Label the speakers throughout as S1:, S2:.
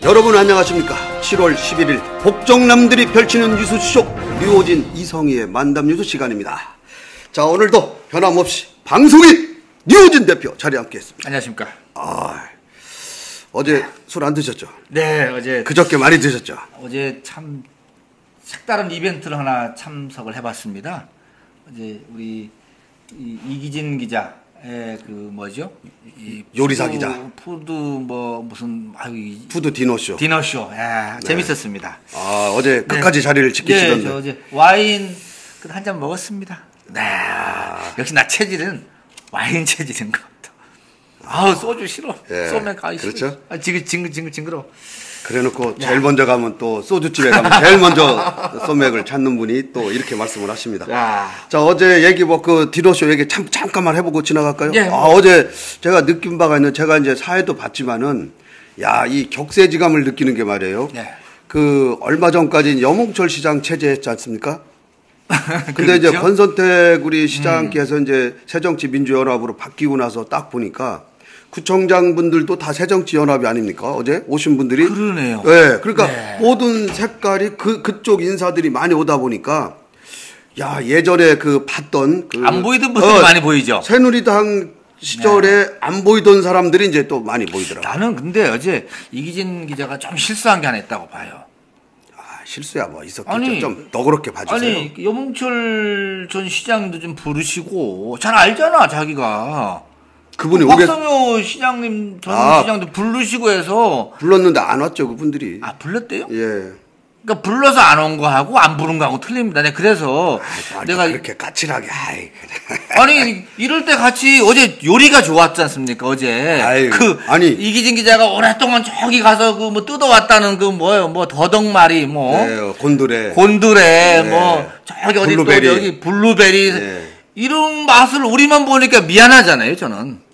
S1: 여러분 안녕하십니까. 7월 11일 복정남들이 펼치는 뉴스쇼 류호진 이성희의 만담뉴스 시간입니다. 자, 오늘도 변함없이 방송인 류호진 대표 자리에 함께했습니다.
S2: 안녕하십니까.
S1: 어제 술 안 드셨죠?
S2: 네, 어제
S1: 그저께 많이 드셨죠?
S2: 어제 참 색다른 이벤트를 하나 참석을 해봤습니다. 어제 우리 이기진 기자의 그 뭐죠?
S1: 요리사 기자.
S2: 푸드 뭐 무슨
S1: 푸드 디너쇼.
S2: 디너쇼. 예,
S1: 네.
S2: 재밌었습니다.
S1: 어제 끝까지 자리를 지키시던데.
S2: 네, 저 어제 와인 한 잔 먹었습니다. 네, 역시 나 체질은 와인 체질인 것 같아. 소주 싫어.
S1: 예,
S2: 소맥 가기 싫어.
S1: 그렇죠?
S2: 징그러.
S1: 그래놓고 제일 먼저 가면 또 소주집에 가면 제일 먼저 소맥을 찾는 분이 또 이렇게 말씀을 하십니다. 자, 어제 얘기 그 디너쇼 얘기 잠깐만 해보고 지나갈까요?
S2: 예.
S1: 어제 제가 느낀 바가 있는, 제가 이제 사회도 봤지만은 이 격세지감을 느끼는 게 말이에요.
S2: 예.
S1: 그 얼마 전까지 여몽철 시장 체제했지 않습니까? 근데
S2: 그렇죠?
S1: 이제 권선택 우리 시장께서 이제 새정치민주연합으로 바뀌고 나서 딱 보니까 구청장분들도 다 새정치연합이 아닙니까? 어제 오신 분들이.
S2: 그러네요.
S1: 네. 그러니까
S2: 네.
S1: 모든 색깔이 그쪽 인사들이 많이 오다 보니까 예전에 봤던
S2: 안 보이던 분들이 많이 보이죠.
S1: 새누리당 시절에 안 보이던 사람들이 이제 또 많이 보이더라고요.
S2: 나는 근데 어제 이기진 기자가 좀 실수한 게 하나 있다고 봐요.
S1: 실수야 뭐 있었겠죠. 좀 너그럽게 봐주세요.
S2: 아니, 여몽철 전 시장도 좀 부르시고 잘 알잖아 자기가.
S1: 그분이
S2: 박성효 시장님 전 시장도 부르시고 해서
S1: 불렀는데 안 왔죠 그분들이.
S2: 불렀대요?
S1: 예.
S2: 그러니까 불러서 안 온 거하고 안 부른 거하고 틀립니다. 그래서 내가
S1: 그렇게 까칠하게
S2: 아니 이럴 때 같이 어제 요리가 좋았지 않습니까? 어제 이기진 기자가 오랫동안 저기 가서 그 뭐 뜯어왔다는 그 뭐예요? 뭐 더덕말이
S1: 네, 곤드레
S2: 네. 뭐 저기 어디
S1: 블루베리.
S2: 또 여기 블루베리
S1: 네.
S2: 이런 맛을 우리만 보니까 미안하잖아요. 저는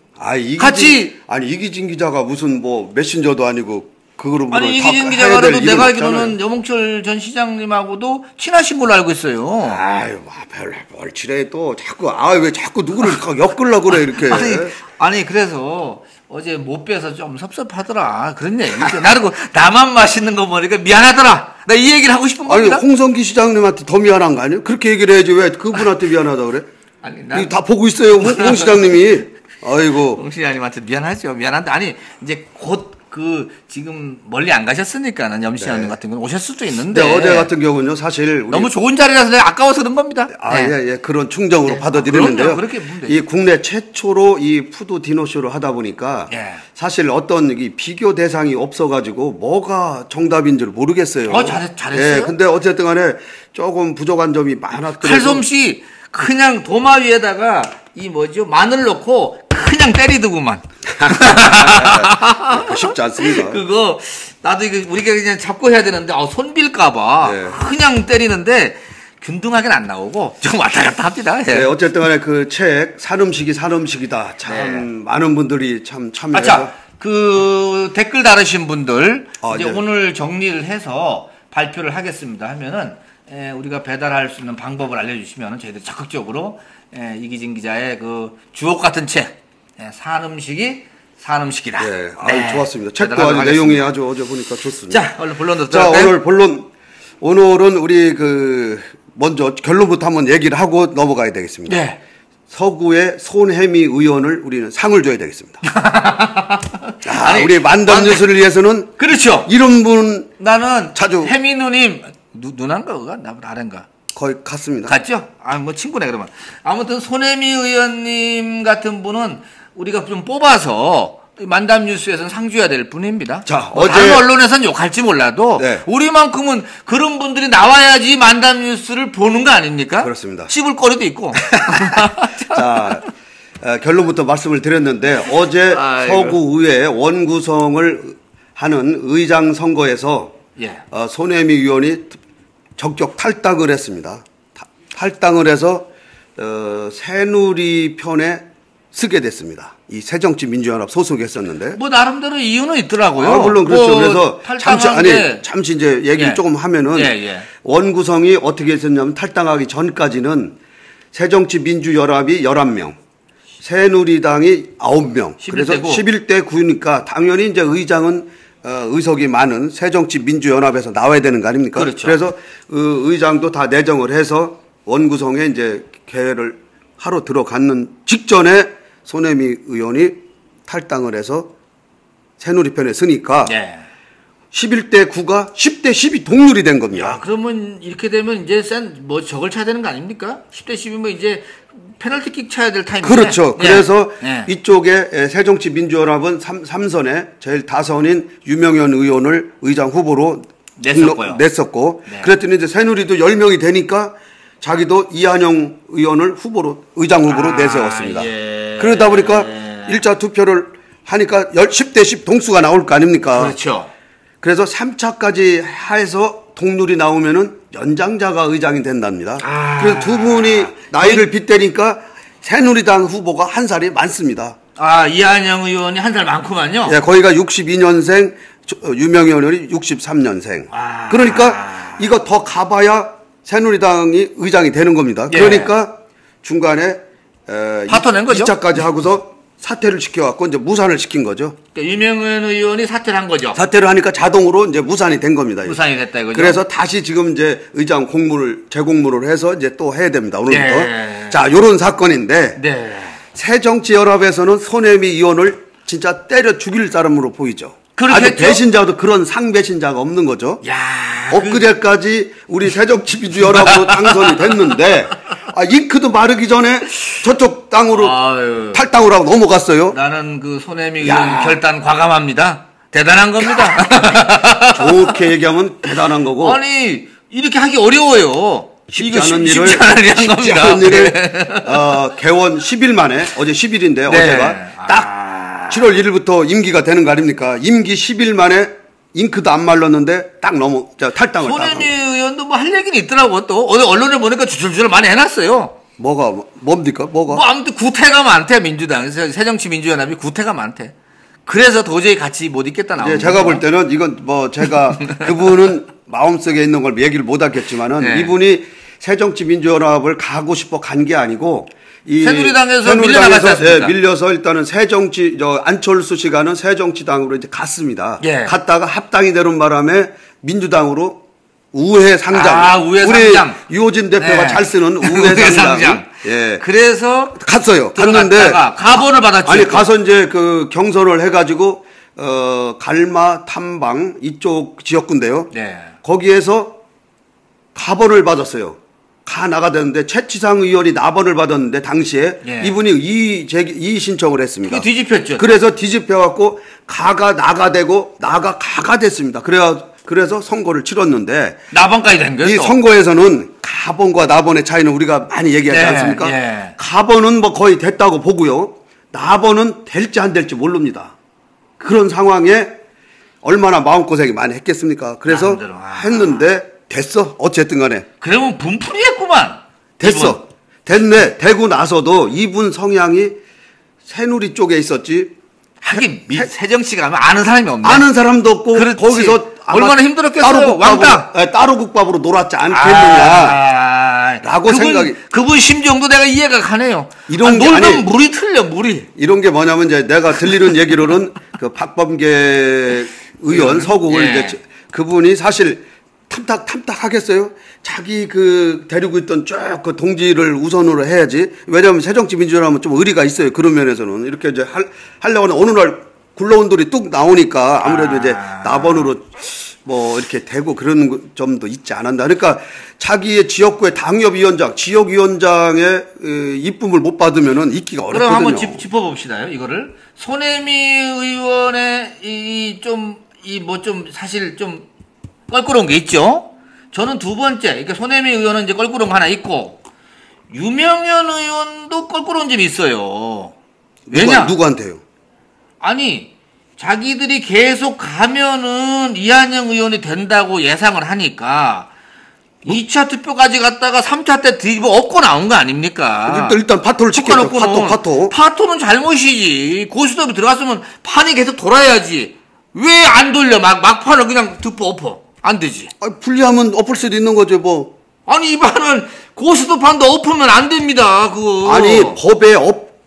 S1: 이기진 기자가 무슨 뭐 메신저도 아니고 그거로
S2: 이기진 기자가 그래도 내가 알기로는 여몽철 전 시장님하고도 친하신 걸로 알고 있어요.
S1: 뭘 친해 또 자꾸 왜 자꾸 누구를 엮으려고 그래 이렇게.
S2: 그래서 어제 못 빼서 좀 섭섭하더라. 그런 얘기. 나는 나만 맛있는 거 보니까 미안하더라. 나 이 얘기를 하고 싶은 겁니다.
S1: 홍성기 시장님한테 더 미안한 거 아니에요? 그렇게 얘기를 해야지 왜 그분한테 미안하다 그래? 다 보고 있어요, 홍 시장님이. 아이고.
S2: 홍 시장님한테 미안하죠. 미안한데 이제 곧 지금 멀리 안 가셨으니까는 염시장님 같은 경우는 오실 수도 있는데.
S1: 어제 같은 경우는요, 사실.
S2: 너무 좋은 자리라서 내가 아까워서 그런 겁니다.
S1: 그런 충정으로 받아들이는데요.
S2: 그렇게 보면 돼요.
S1: 이 국내 최초로 이 푸드 디너쇼를 하다 보니까 사실 어떤 비교 대상이 없어가지고 뭐가 정답인지를 모르겠어요.
S2: 잘했어요.
S1: 근데 어쨌든 간에 조금 부족한 점이 많았더라고요.
S2: 칼솜씨 그냥 도마 위에다가 마늘 넣고 그냥 때리더구만.
S1: 쉽지 않습니다.
S2: 나도 우리가 그냥 잡고 해야 되는데, 손빌까봐. 그냥 때리는데, 균등하게는 안 나오고, 좀 왔다 갔다 합니다.
S1: 네, 어쨌든 간에 그 책, 산 음식이다. 참, 많은 분들이 참 참여해서.
S2: 댓글 다르신 분들, 이제 오늘 정리를 해서 발표를 하겠습니다 하면은, 우리가 배달할 수 있는 방법을 알려주시면 저희들이 적극적으로, 이기진 기자의 주옥 같은 책, 산 음식이다.
S1: 좋았습니다. 책도 아주 내용이 아주 어제 보니까 좋습니다.
S2: 자, 얼른 본론도
S1: 들어갈까요? 오늘은 우리 먼저 결론부터 한번 얘기를 하고 넘어가야 되겠습니다.
S2: 네.
S1: 서구의 손혜미 의원을 우리는 상을 줘야 되겠습니다. 우리 만담 뉴스를 위해서는.
S2: 그렇죠.
S1: 이런 분.
S2: 나는
S1: 자주.
S2: 혜미 누님, 누난가, 그가? 나보다 아래인가?
S1: 거의 같습니다.
S2: 같죠? 친구네, 그러면. 아무튼, 손혜미 의원님 같은 분은 우리가 좀 뽑아서 만담 뉴스에서는 상 줘야 될 분입니다. 다른 언론에서는 욕할지 몰라도 우리만큼은 그런 분들이 나와야지 만담 뉴스를 보는 거 아닙니까?
S1: 그렇습니다.
S2: 씹을 거리도 있고.
S1: 결론부터 말씀을 드렸는데 어제 서구의회 원구성을 하는 의장 선거에서 손혜미 의원이 적격 탈당을 했습니다. 탈당을 해서 새누리 편에 쓰게 됐습니다. 이 새정치민주연합 소속했었는데.
S2: 나름대로 이유는 있더라고요.
S1: 물론 그렇죠. 그래서 잠시 이제 얘기를 조금 하면은 원구성이 어떻게 했었냐면 탈당하기 전까지는 새정치민주연합이 11명, 새누리당이 9명. 그래서 11대 9니까 당연히 이제 의장은 의석이 많은 새정치민주연합에서 나와야 되는 거 아닙니까?
S2: 그렇죠.
S1: 그래서 의장도 다 내정을 해서 원구성에 이제 개회를 하러 들어갔는 직전에 손혜미 의원이 탈당을 해서 새누리편에 서니까
S2: 네.
S1: 11대 9가 10대 10이 동률이 된 겁니다.
S2: 야, 그러면 이렇게 되면 이제 적을 쳐야 되는 거 아닙니까? 10대 10이면 이제 페널티킥 쳐야 될 타이밍이네.
S1: 그렇죠.
S2: 네.
S1: 그래서
S2: 네.
S1: 이쪽에 새정치민주연합은 3선에 제일 다선인 유명현 의원을 의장 후보로 냈었고
S2: 네.
S1: 그랬더니 이제 새누리도 10명이 되니까 자기도 이한영 의원을 의장 후보로 내세웠습니다.
S2: 예.
S1: 그러다 보니까 1차 투표를 하니까 10대 10 동수가 나올 거 아닙니까?
S2: 그렇죠.
S1: 그래서 3차까지 해서 동률이 나오면은 연장자가 의장이 된답니다. 그래서 두 분이 나이를 빗대니까 새누리당 후보가 한 살이 많습니다.
S2: 이한영 의원이 한 살 많구만요.
S1: 예, 거기가 62년생, 유명현 의원이 63년생. 그러니까 이거 더 가봐야 새누리당이 의장이 되는 겁니다.
S2: 예.
S1: 그러니까 중간에
S2: 파토 낸 거죠?
S1: 2차까지 하고서 사퇴를 시켜갖고 이제 무산을 시킨 거죠.
S2: 그러니까 유명현 의원이 사퇴를 한 거죠.
S1: 사퇴를 하니까 자동으로 이제 무산이 된 겁니다.
S2: 무산이 됐다 이거죠.
S1: 그래서 다시 지금 이제 의장 재공무를 해서 이제 또 해야 됩니다. 오늘부터.
S2: 네.
S1: 자, 요런 사건인데.
S2: 네.
S1: 새정치연합에서는 손혜미 의원을 진짜 때려 죽일 사람으로 보이죠.
S2: 그렇겠죠?
S1: 아주 배신자도 그런 상배신자가 없는 거죠.
S2: 야,
S1: 엊그제까지 우리 새정치민주연합으로 당선이 됐는데 잉크도 마르기 전에 저쪽 땅으로 탈당을 하고 넘어갔어요.
S2: 나는 그 손혜미 의원 결단 과감합니다. 대단한 겁니다.
S1: 좋게 얘기하면 대단한 거고.
S2: 아니 이렇게 하기 어려워요.
S1: 쉽지 않은 일을
S2: 쉽지 않은
S1: 일을 개원 10일 만에 어제 10일인데
S2: 네.
S1: 어제가 딱 7월 1일부터 임기가 되는 거 아닙니까? 임기 10일 만에 잉크도 안 말랐는데 딱 탈당을.
S2: 손혜미 의원도 뭐 할 얘기는 있더라고. 또 어제 언론에 보니까 주줄주줄 많이 해놨어요.
S1: 뭡니까?
S2: 뭐 아무튼 구태가 많대. 민주당 새정치민주연합이 구태가 많대. 그래서 도저히 같이 못 있겠다 나오는.
S1: 제가 볼 때는 이건 뭐 제가 그분은 마음속에 있는 걸 얘기를 못 하겠지만은
S2: 네.
S1: 이분이 새정치민주연합을 가고 싶어 간 게 아니고
S2: 새누리당에서 밀려나갔지 않습니까?
S1: 밀려서 일단은 안철수 씨가는 새정치당으로 이제 갔습니다.
S2: 예.
S1: 갔다가 합당이 되는 바람에 민주당으로 우회 상장.
S2: 우회
S1: 우리
S2: 상장.
S1: 유호진 대표가
S2: 네.
S1: 잘 쓰는 우회 상장. 예.
S2: 그래서
S1: 갔어요. 갔는데
S2: 가본을 받았죠.
S1: 아니 가서 이제 그 경선을 해가지고 갈마 탐방 이쪽 지역구인데요.
S2: 네.
S1: 거기에서 가본을 받았어요. 가 나가되는데 최치상 의원이 나번을 받았는데 당시에
S2: 예.
S1: 이분이 이의 신청을 했습니다.
S2: 그게 뒤집혔죠.
S1: 그래서 뒤집혀갖고 가가 나가 되고 나가 가가 됐습니다. 그래서 선거를 치렀는데
S2: 나번까지 된 거예요.
S1: 이 선거에서는 가번과 나번의 차이는 우리가 많이 얘기하지
S2: 네,
S1: 않습니까?
S2: 예.
S1: 가번은 뭐 거의 됐다고 보고요. 나번은 될지 안 될지 모릅니다. 그런 상황에 얼마나 마음고생이 많이 했겠습니까? 그래서 했는데 됐어. 어쨌든 간에.
S2: 그러면 분풀이했구만.
S1: 됐어. 됐네. 되고 나서도 이분 성향이 새누리 쪽에 있었지.
S2: 하긴 새정치가 하면 아는 사람이 없네.
S1: 아는 사람도 없고
S2: 그렇지.
S1: 거기서
S2: 얼마나 힘들었겠어요. 왕따.
S1: 따로 국밥으로 놀았지 않겠느냐. 라고 생각이.
S2: 그분 심정도 내가 이해가 가네요.
S1: 이런 게
S2: 놀면 물이 틀려 물이.
S1: 이런 게 뭐냐면 이제 내가 들리는 얘기로는 그 박범계 의원 서국을
S2: 예.
S1: 이제 그분이 사실 탐탁하겠어요? 자기 그 데리고 있던 쭉 그 동지를 우선으로 해야지. 왜냐하면 새정치민주연합은 좀 의리가 있어요. 그런 면에서는. 이렇게 이제 하려고 하는 어느 날 굴러온 돌이 뚝 나오니까 아무래도 이제 나번으로 뭐 이렇게 되고 그런 점도 있지 않았나. 그러니까 자기의 지역구의 당협위원장, 지역위원장의 이쁨을 못 받으면은 있기가 어렵거든요.
S2: 그럼 한번 짚어봅시다요. 이거를. 손혜미 의원의 좀 사실 좀 껄끄러운 게 있죠. 저는 두 번째, 그러니까 손혜미 의원은 이제 껄끄러운 거 하나 있고, 유명현 의원도 껄끄러운 점이 있어요. 왜냐?
S1: 누구한테요?
S2: 아니, 자기들이 계속 가면은 이한영 의원이 된다고 예상을 하니까, 2차 투표까지 갔다가 3차 때 뒤집어 엎고 나온 거 아닙니까?
S1: 일단 파토를 치켰죠.
S2: 파토는 잘못이지. 고스톱이 들어갔으면 판이 계속 돌아야지. 왜 안 돌려? 막판을 그냥 덮어 엎어. 안 되지.
S1: 불리하면 엎을 수도 있는 거죠, 뭐.
S2: 아니, 이 판은 고스톱판도 엎으면 안 됩니다, 그거.
S1: 아니, 법에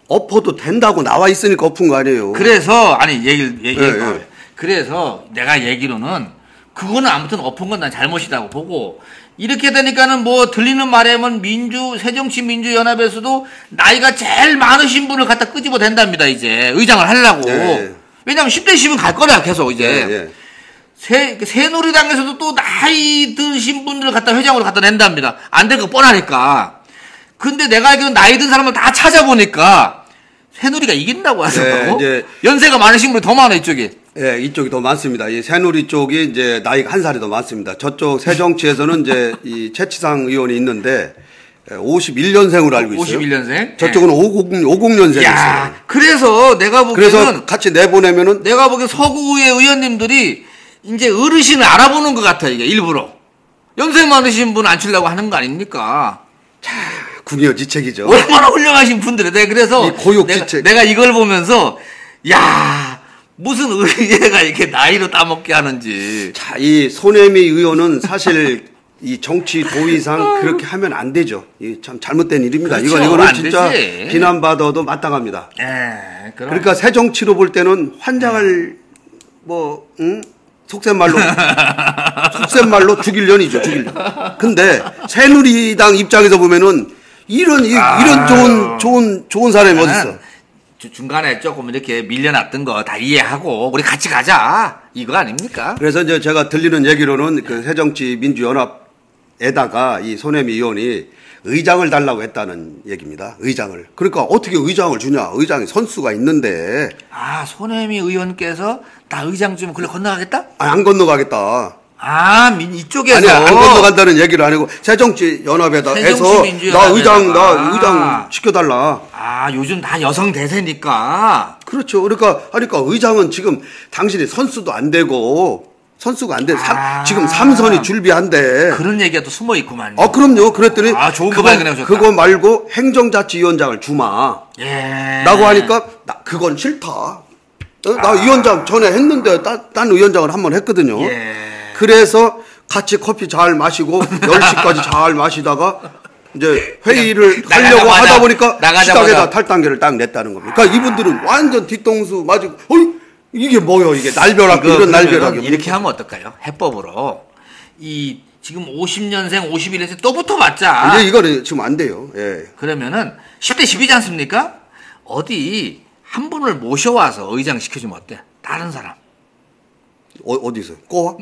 S1: 엎어도 된다고 나와 있으니까 엎은 거 아니에요.
S2: 그래서, 아니, 얘기를.
S1: 예.
S2: 그래서 내가 얘기로는 그거는 아무튼 엎은 건 난 잘못이라고 보고 이렇게 되니까는 뭐 들리는 말에는 새정치민주연합에서도 나이가 제일 많으신 분을 갖다 끄집어 댄답니다. 이제 의장을 하려고. 네. 왜냐면 10대 10은 갈 거라 계속 이제. 네. 새누리당에서도 또 나이 드신 분들을 갖다 회장으로 갖다 낸답니다. 안 될 거 뻔하니까. 근데 내가 알기로는 나이 든 사람을 다 찾아보니까 새누리가 이긴다고 하더라고. 네, 연세가 많으신 분이 더 많아 이쪽이.
S1: 예, 이쪽이 더 많습니다. 이 새누리 쪽이 이제 나이가 한 살이 더 많습니다. 저쪽 새정치에서는 이제 이 최치상 의원이 있는데 51년생으로 알고 있어요.
S2: 51년생?
S1: 저쪽은 50년생이 있어요.
S2: 그래서 내가 보기에는
S1: 그래서 같이 내보내면은
S2: 내가 보기엔 서구의 의원님들이 이제 어르신을 알아보는 것 같아 이게 일부러. 연세 많으신 분 안 치려고 하는 거 아닙니까?
S1: 자, 궁여지책이죠.
S2: 얼마나 훌륭하신 분들이. 내가 그래서
S1: 고육지책.
S2: 내가 이걸 보면서 야. 무슨 의회가 이렇게 나이로 따먹게 하는지.
S1: 자, 이 손혜미 의원은 사실 이 정치 도의상 그렇게 하면 안 되죠. 이 참 잘못된 일입니다.
S2: 그렇죠,
S1: 이거는 진짜 되지. 비난받아도 마땅합니다. 그러니까 새 정치로 볼 때는 환장을 속셈 말로 죽일년이죠, 죽일년. 근데 새누리당 입장에서 보면은 이런 좋은 사람이 어딨어?
S2: 중간에 조금 이렇게 밀려났던 거 다 이해하고 우리 같이 가자 이거 아닙니까?
S1: 그래서 이제 제가 들리는 얘기로는 그 새정치민주연합에다가 이 손혜미 의원이 의장을 달라고 했다는 얘기입니다. 의장을. 그러니까 어떻게 의장을 주냐? 의장이 선수가 있는데.
S2: 아, 손혜미 의원께서 나 의장 주면 그걸 건너가겠다?
S1: 아니, 안 건너가겠다.
S2: 이쪽에서.
S1: 아니, 안 건너간다는 얘기를 아니고 새정치연합에다 해서 나 의장 시켜달라.
S2: 요즘 다 여성 대세니까.
S1: 그렇죠. 그러니까 의장은 지금 당신이 선수도 안 되고 선수가 안 돼. 지금 삼선이 줄비한데.
S2: 그런 얘기가 또 숨어 있구만요.
S1: 그럼요. 그랬더니
S2: 좋은 거 발견해오셨다.
S1: 그거 말고 행정자치위원장을 주마. 라고 하니까 그건 싫다. 나 위원장 전에 했는데 딴 위원장을 한번 했거든요. 그래서 같이 커피 잘 마시고 10시까지 잘 마시다가 이제 회의를 하려고 하다 보니까 시작에다 탈당계를 딱 냈다는 겁니다. 그러니까 이분들은 완전 뒤통수 맞고 이게 뭐요? 이게 날벼락 이런 날벼락이
S2: 이렇게 하면 어떨까요? 해법으로 지금 50년생, 51년생 또 붙어봤자.
S1: 이제 이거는 지금 안 돼요. 예.
S2: 그러면은 10대 10이지 않습니까? 어디 한 분을 모셔와서 의장 시켜주면 어때? 다른 사람.
S1: 어디서? 꼬아?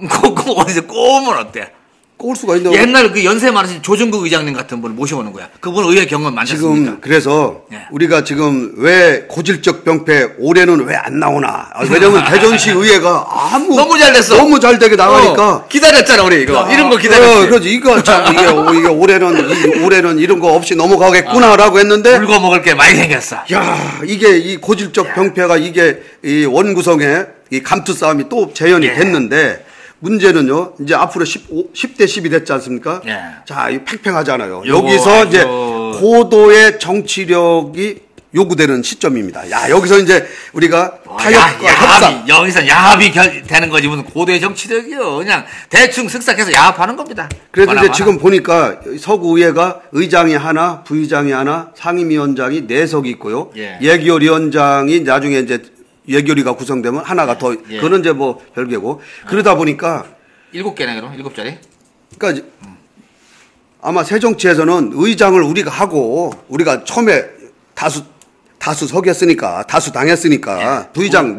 S2: 어디서 꼬우면 어때?
S1: 꼬을 수가 있나?
S2: 옛날 그 연세 많으신 조정국 의장님 같은 분을 모셔오는 거야. 그분 의회 경험 많으셨습니까?
S1: 지금 그래서 우리가 지금 왜 고질적 병폐 올해는 왜 안 나오나? 왜냐면 대전시 의회가
S2: 너무 잘 됐어.
S1: 너무 잘 되게 나가니까
S2: 기다렸잖아 우리 이거. 이런 거 기다렸지.
S1: 그렇지. 이거 참 이게 올해는 이런 거 없이 넘어가겠구나라고 했는데
S2: 물고 먹을 게 많이 생겼어.
S1: 야, 이게 이 고질적 병폐가 이게 이 원구성에 이 감투 싸움이 또 재현이 됐는데. 문제는요, 이제 앞으로 10대 10이 됐지 않습니까? 자, 이 팽팽하잖아요. 여기서 이제 고도의 정치력이 요구되는 시점입니다. 여기서 이제 우리가 타협과 협상.
S2: 여기서 야합이 되는 거지. 무슨 고도의 정치력이요. 그냥 대충 쓱싹해서 야합하는 겁니다.
S1: 그래도 이제 지금 보니까 서구의회가 의장이 하나, 부의장이 하나, 상임위원장이 4석이 있고요. 예결위원장이 나중에 이제 예결위가 구성되면 하나가 더, 그거는 이제 뭐 별개고. 그러다 보니까.
S2: 7개네, 그럼? 7자리?
S1: 그러니까 아마 새정치에서는 의장을 우리가 하고, 우리가 처음에 다수 석였으니까, 다수 당했으니까, 부의장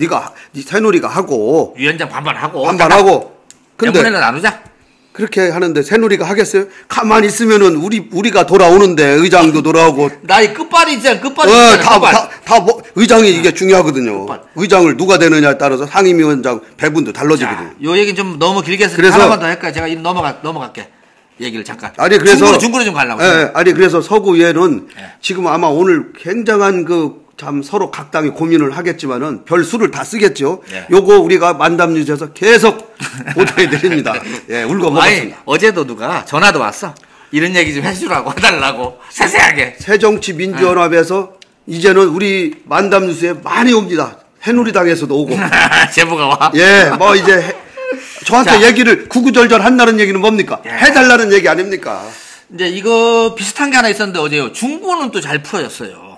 S1: 새누리가 하고.
S2: 위원장 반반하고.
S1: 근데.
S2: 이번에는 나누자.
S1: 그렇게 하는데 새누리가 하겠어요? 가만히 있으면은 우리가 돌아오는데 의장도 돌아오고.
S2: 나이 끝발이 있잖아.
S1: 의장이 이게 중요하거든요. 의장을 누가 되느냐에 따라서 상임위원장 배분도 달라지거든요.
S2: 요 얘기는 좀 너무 길게 해서 하나만 더 할까요? 제가 넘어갈게. 얘기를 잠깐. 중구로 좀 가려고.
S1: 그래서 서구의회는 지금 아마 오늘 굉장한 참 서로 각 당이 고민을 하겠지만은 별 수를 다 쓰겠죠. 요거 우리가 만담뉴스에서 계속 보도해 드립니다. 울고 먹었습니다.
S2: 어제도 누가 전화도 왔어. 이런 얘기 좀 해주라고 해달라고 세세하게.
S1: 새정치민주연합에서 이제는 우리 만담뉴스에 많이 옵니다. 새누리당에서도 오고.
S2: 제보가 와.
S1: 이제 저한테 얘기를 구구절절 한다는 얘기는 뭡니까? 해달라는 얘기 아닙니까?
S2: 이제 이거 비슷한 게 하나 있었는데 어제요. 중구는 또 잘 풀어졌어요.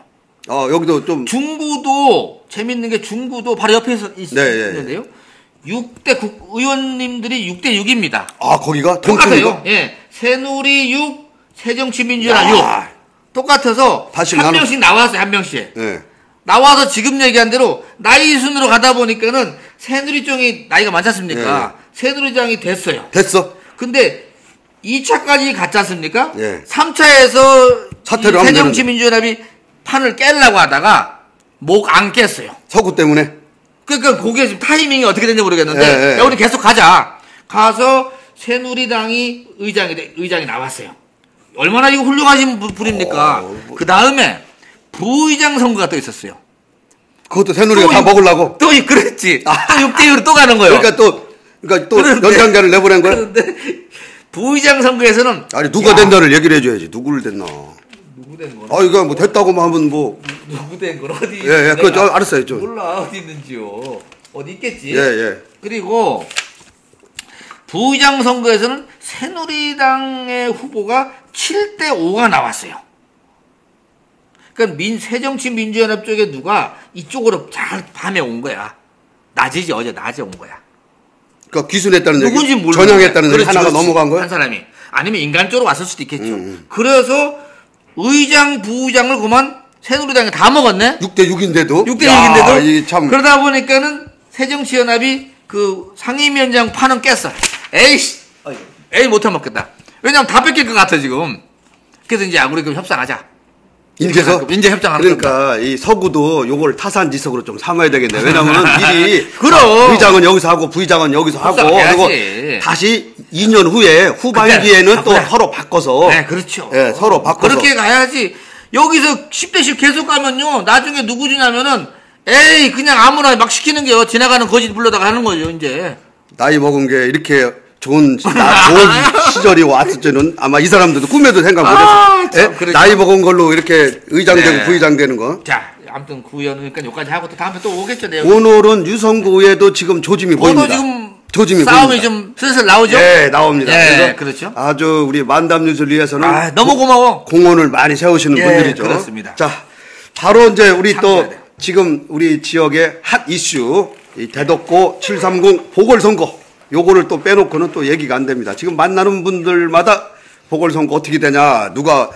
S1: 여기도 좀.
S2: 중구도 재밌는 게 중구도 바로 옆에 있는데요. 6대 의원님들이 6대 6입니다.
S1: 아, 거기가
S2: 똑같아요. 예. 새누리 6, 새정치민주연합 6. 똑같아서 한 명씩 나왔어요. 한 명씩. 네. 나와서 지금 얘기한 대로 나이 순으로 가다 보니까는 새누리 쪽이 나이가 많지 않습니까? 네. 새누리당이 됐어요.
S1: 됐어.
S2: 근데 2차까지 갔지 않습니까?
S1: 네.
S2: 3차에서 새정치민주연합이 판을 깨려고 하다가 목 안 깼어요.
S1: 서구 때문에.
S2: 그러니까 그게 지금 타이밍이 어떻게 됐는지 모르겠는데 야, 우리 계속 가자. 가서 새누리당이 의장이 나왔어요. 얼마나 이거 훌륭하신 분입니까? 그 다음에 부의장 선거가 또 있었어요.
S1: 그것도 새누리가 다 먹으려고?
S2: 또 그랬지. 또 6대6으로 또 가는 거예요.
S1: 그러니까 또 연장자를 내보낸 거야?
S2: 그런데 부의장 선거에서는
S1: 아니 누가 된다를 얘기를 해줘야지. 누구를 됐나?
S2: 누구 된 거는?
S1: 아 이거 뭐 됐다고만 하면 뭐
S2: 누구 된 건 어디?
S1: 예, 그거 알았어요. 좀.
S2: 몰라 어디 있는지요. 어디 있겠지.
S1: 예.
S2: 그리고 부의장 선거에서는 새누리당의 후보가 7대 5가 나왔어요. 그러니까 새정치민주연합 쪽에 누가 이쪽으로 잘 밤에 온 거야. 낮이지 어제 낮에 온 거야.
S1: 그러니까 귀순했다는 얘기?
S2: 누군지 모르고
S1: 전향했다는 얘기 하나가 넘어간 거야?
S2: 한 사람이. 아니면 인간적으로 왔을 수도 있겠죠. 그래서 의장, 부의장을 그만 새누리당이 다 먹었네?
S1: 6대 6인데도?
S2: 6대 6인데도?
S1: 이 참.
S2: 그러다 보니까는 새정치연합이 그 상임위원장 판은 깼어. 에이 못해 먹겠다. 왜냐면 다 뺏길 것 같아 지금. 그래서 이제 우리 그럼 협상하자. 인제 협상하는
S1: 그러니까 겁니다. 이 서구도 요걸 타산지석으로 좀 삼아야 되겠네. 왜냐면은 미리
S2: 그럼
S1: 의장은 여기서 하고 부의장은 여기서 하고 그리고 다시 2년 후에 후반기에는 또 서로 바꿔서.
S2: 네, 그렇죠.
S1: 네, 서로 바꿔서.
S2: 그렇게 가야지. 여기서 10대씩 계속 가면요. 나중에 누구 주냐면은 에이 그냥 아무나 막 시키는 게요. 지나가는 거짓 불러다가 하는 거죠 이제.
S1: 나이 먹은 게 이렇게 좋은 시절이 왔을 때는 아마 이 사람들도 꿈에도 생각 못했어. 그렇죠. 나이 먹은 걸로 이렇게 의장 되고 부의장 되는 거.
S2: 자, 아무튼 구의원 그러니까 여기까지 하고 또 다음에 또 오겠죠. 내가.
S1: 오늘은 유성구 의회도 지금 조짐이 보입니다.
S2: 지금
S1: 조짐이
S2: 싸움이
S1: 보입니다.
S2: 좀 슬슬 나오죠.
S1: 네, 나옵니다.
S2: 네, 그렇죠.
S1: 아주 우리 만담뉴스를 위해서는
S2: 너무 고마워.
S1: 공헌을 많이 세우시는 분들이죠.
S2: 그렇습니다.
S1: 자, 바로 이제 우리 또 지금 우리 지역의 핫 이슈 이 대덕고 730 보궐선거. 요거를 또 빼놓고는 또 얘기가 안 됩니다. 지금 만나는 분들마다 보궐선거 어떻게 되냐, 누가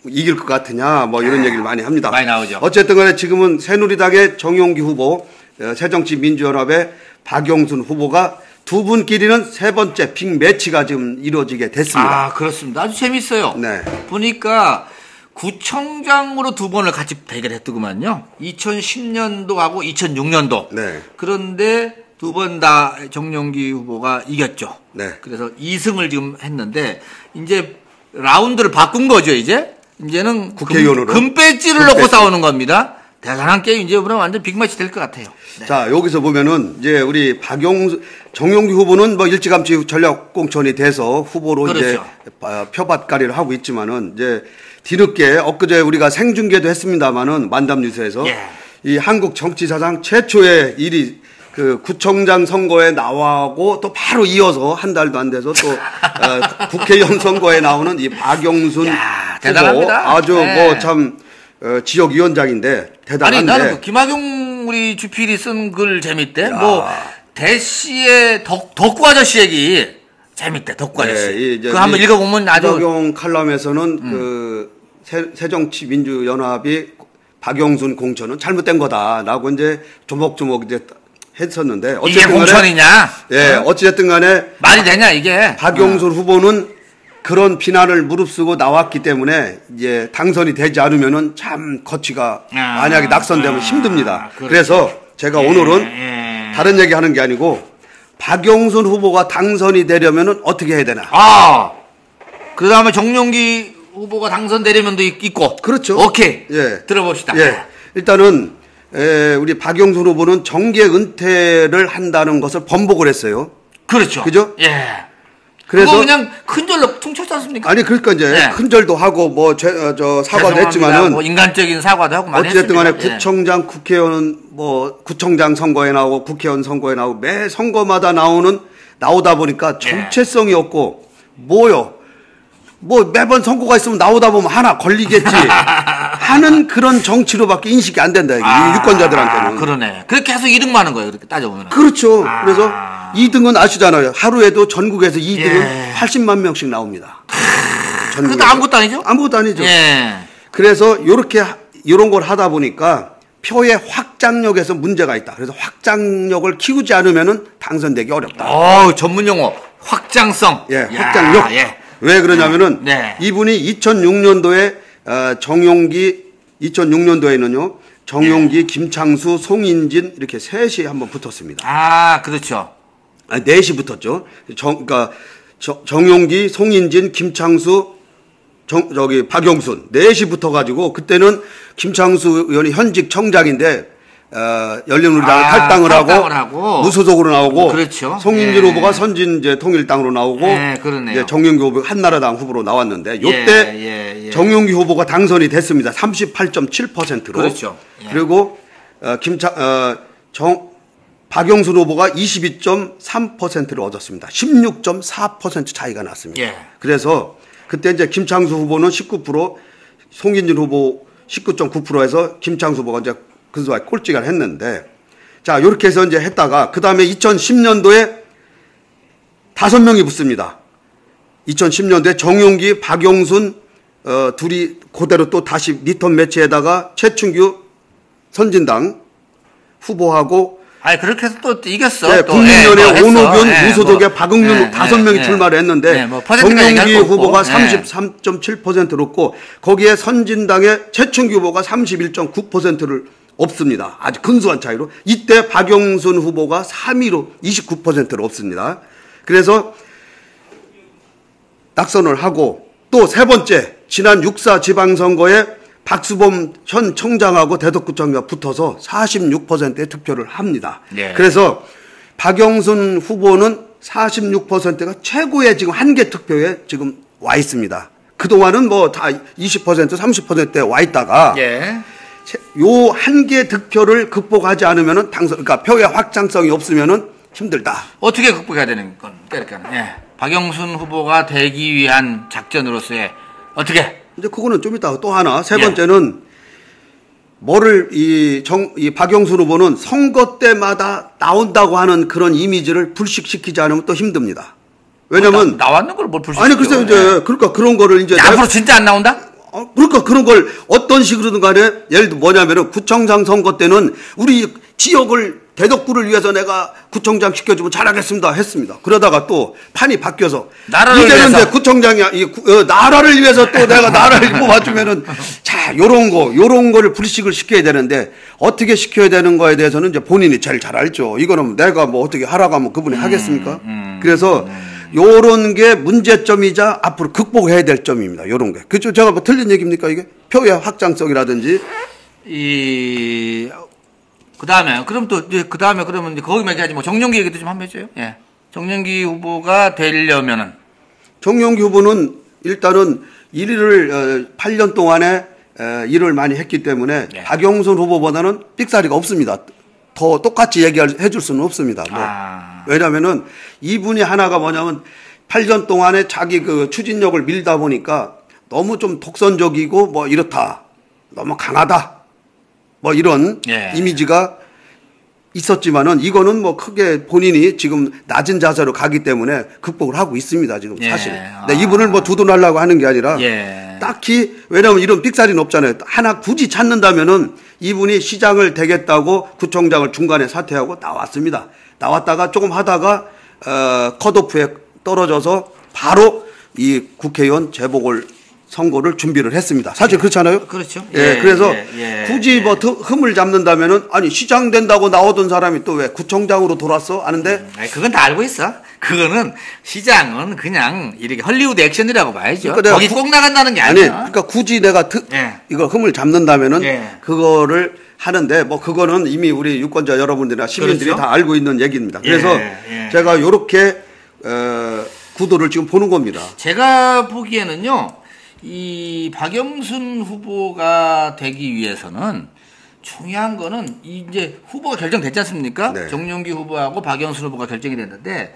S1: 이길 것 같으냐, 뭐 이런 얘기를 많이 합니다.
S2: 많이 나오죠.
S1: 어쨌든 간에 지금은 새누리당의 정용기 후보, 새정치민주연합의 박영순 후보가 두 분끼리는 세 번째 빅매치가 지금 이루어지게 됐습니다.
S2: 그렇습니다. 아주 재밌어요.
S1: 네.
S2: 보니까 구청장으로 두 번을 같이 대결했더구만요. 2010년도하고 2006년도.
S1: 네.
S2: 그런데 두 번 다 정용기 후보가 이겼죠.
S1: 네.
S2: 그래서 2승을 지금 했는데 이제 라운드를 바꾼 거죠. 이제는
S1: 국회의원으로
S2: 금배지를 넣고 싸우는 겁니다. 대단한 게임 이제 그럼 완전 빅매치 될 것 같아요. 네.
S1: 자, 여기서 보면은 이제 우리 정용기 후보는 뭐 일찌감치 전략공천이 돼서 후보로 그렇죠. 이제 표밭가리를 하고 있지만은 이제 뒤늦게 엊그제 우리가 생중계도 했습니다만은 만담뉴스에서 이 한국 정치사상 최초의 일이 그 구청장 선거에 나와고 또 바로 이어서 한 달도 안 돼서 또 국회의원 선거에 나오는 이 박영순 후보
S2: 대단합니다.
S1: 아주 뭐 참 지역위원장인데 대단한데.
S2: 아니 나는 김학용 우리 주필이 쓴 글 재밌대. 뭐 대씨의 덕구 아저씨 얘기 재밌대. 덕구 아저씨. 그거 한번 읽어보면 아주.
S1: 김학용 칼럼에서는 그 새정치민주연합이 박영순 공천은 잘못된 거다라고 이제 조목조목 이제 했었는데
S2: 이게 공천이냐?
S1: 예, 어찌됐든 간에
S2: 말이 되냐 이게?
S1: 박영순 후보는 그런 비난을 무릅쓰고 나왔기 때문에 이제 당선이 되지 않으면은 참 거취가 만약에 낙선되면 힘듭니다. 그래서 제가 오늘은 다른 얘기 하는 게 아니고 박영순 후보가 당선이 되려면은 어떻게 해야 되나?
S2: 그 다음에 정용기 후보가 당선되려면도 있고.
S1: 그렇죠.
S2: 오케이.
S1: 예.
S2: 들어봅시다.
S1: 예. 일단은 우리 박영순 후보는 정계 은퇴를 한다는 것을 번복을 했어요.
S2: 그렇죠.
S1: 그죠?
S2: 예.
S1: 그래서
S2: 그냥 큰절로 퉁쳤지 않습니까?
S1: 아니 그러니까 이제 큰절도 하고 뭐 사과도 했지만은
S2: 뭐 인간적인 사과도 하고 많이
S1: 어쨌든 간에
S2: 했습니다.
S1: 구청장 국회의원 뭐 구청장 선거에 나오고 국회의원 선거에 나오고 매 선거마다 나오다 보니까 정체성이 없고 뭐 매번 선거가 있으면 나오다 보면 하나 걸리겠지. 하는 그런 정치로밖에 인식이 안 된다. 유권자들한테는.
S2: 그러네. 그렇게 계속 2등 많은 거예요. 그렇게 따져보면.
S1: 그렇죠. 그래서 2등은 아시잖아요. 하루에도 전국에서 2등은 80만 명씩 나옵니다.
S2: 그것도 아무것도 아니죠?
S1: 아무것도 아니죠.
S2: 예.
S1: 그래서 이런 걸 하다 보니까 표의 확장력에서 문제가 있다. 그래서 확장력을 키우지 않으면은 당선되기 어렵다.
S2: 전문 용어. 확장성.
S1: 예, 확장력.
S2: 예.
S1: 왜 그러냐면은 이분이 2006년도에 2006년도에는요. 정용기, 김창수, 송인진 이렇게 셋이 한번 붙었습니다.
S2: 그렇죠.
S1: 넷이 붙었죠. 그러니까 정용기, 송인진, 김창수, 박영순 넷이 붙어가지고 그때는 김창수 의원이 현직 청장인데 열린우리당을 탈당을 하고 무소속으로 나오고
S2: 그렇죠.
S1: 송인진 후보가 선진 이제 통일당으로 나오고
S2: 그러네요.
S1: 정용기 후보가 한나라당 후보로 나왔는데 요때 정용기 후보가 당선이 됐습니다. 38.7%로.
S2: 그렇죠.
S1: 그리고 박영순 후보가 22.3%를 얻었습니다. 16.4% 차이가 났습니다. 그래서 그때 이제 김창수 후보는 19%, 송인진 후보 19.9%에서 김창수 후보가 이제 근소하게 꼴찌가 했는데, 자, 요렇게 해서 이제 했다가, 그 다음에 2010년도에 5명이 붙습니다. 2010년도에 정용기, 박용순, 둘이 그대로 또 다시 리턴 매치에다가 최춘규 선진당 후보하고
S2: 그렇게 해서 또 이겼어.
S1: 네, 국민연의 오노균, 무소속의 박응윤 5명이 출마를 했는데 정용기 후보가 33.7%를 얻고 거기에 선진당의 최춘규 후보가 31.9%를 얻습니다. 아주 근소한 차이로. 이때 박영순 후보가 3위로 29%를 얻습니다. 그래서 낙선을 하고 또 세 번째 지난 6.4 지방선거에 박수범 현 청장하고 대덕구청장 붙어서 46%의 득표를 합니다. 그래서 박영순 후보는 46%가 최고의 지금 한계 득표에 지금 와 있습니다. 그동안은 뭐 다 20%, 30%대 와 있다가 요 한계 득표를 극복하지 않으면은 그러니까 표의 확장성이 없으면은 힘들다.
S2: 어떻게 극복해야 되는 겁니까? 박영순 후보가 되기 위한 작전으로서의 어떻게?
S1: 이제 그거는 좀 이따가 또 하나. 세 번째는 이 박영순 후보는 선거 때마다 나온다고 하는 그런 이미지를 불식시키지 않으면 또 힘듭니다. 왜냐면
S2: 나왔는 걸 뭘 불식시켜?
S1: 아니 글쎄 이제 그러니까 그런 거를 이제
S2: 앞으로 진짜 안 나온다?
S1: 그러니까 그런 걸 어떤 식으로든 간에 예를 들어 뭐냐면은 구청장 선거 때는 우리 지역을 대덕구를 위해서 내가 구청장 시켜주면 잘하겠습니다 했습니다. 그러다가 또 판이 바뀌어서 이제는 이제 구청장이 나라를 위해서 또 내가 나라를 뽑아주면은 자 요런 거를 불식을 시켜야 되는데 어떻게 시켜야 되는 거에 대해서는 이제 본인이 제일 잘 알죠. 이거는 내가 뭐 어떻게 하라고 하면 그분이 하겠습니까? 그래서 요런 게 문제점이자 앞으로 극복해야 될 점입니다. 요런 게. 그죠? 제가 뭐 틀린 얘기입니까 이게? 표의 확장성이라든지
S2: 그다음에 그러면 이제 거기만 얘기하지 뭐 정용기 얘기도 좀 한번 해줘요. 정용기 후보가 되려면은
S1: 정용기 후보는 일단은 일을 8년 동안에 일을 많이 했기 때문에 박영순 후보보다는 삑사리가 없습니다. 더 똑같이 해줄 수는 없습니다. 왜냐면은 이분이 하나가 뭐냐면 8년 동안에 자기 그 추진력을 밀다 보니까 너무 좀 독선적이고 뭐 이렇다. 너무 강하다. 뭐 이런 이미지가 있었지만은 이거는 뭐 크게 본인이 지금 낮은 자세로 가기 때문에 극복을 하고 있습니다. 지금 사실. 근데 이분을 뭐 두둔하려고 하는 게 아니라 딱히 왜냐면 이런 삑사리는 없잖아요. 하나 굳이 찾는다면은 이분이 시장을 되겠다고 구청장을 중간에 사퇴하고 나왔습니다. 나왔다가 조금 하다가 컷오프에 떨어져서 바로 이 국회의원 재보궐 선거를 준비를 했습니다. 사실 그렇잖아요.
S2: 그렇죠.
S1: 그래서 굳이 뭐 흠을 잡는다면은 아니 시장 된다고 나오던 사람이 또 왜 구청장으로 돌았어? 아는데
S2: 그건 다 알고 있어. 그거는 시장은 그냥 이렇게 헐리우드 액션이라고 봐야죠.
S1: 그러니까
S2: 거기 꼭 나간다는 게 아니야.
S1: 그러니까 굳이 내가 이거 흠을 잡는다면은 그거를 하는데 뭐 그거는 이미 우리 유권자 여러분들이나 시민들이 다 알고 있는 얘기입니다. 그래서 제가 요렇게 구도를 지금 보는 겁니다.
S2: 제가 보기에는요. 이 박영순 후보가 되기 위해서는 중요한 거는 이제 후보가 결정됐지 않습니까? 정용기 후보하고 박영순 후보가 결정이 됐는데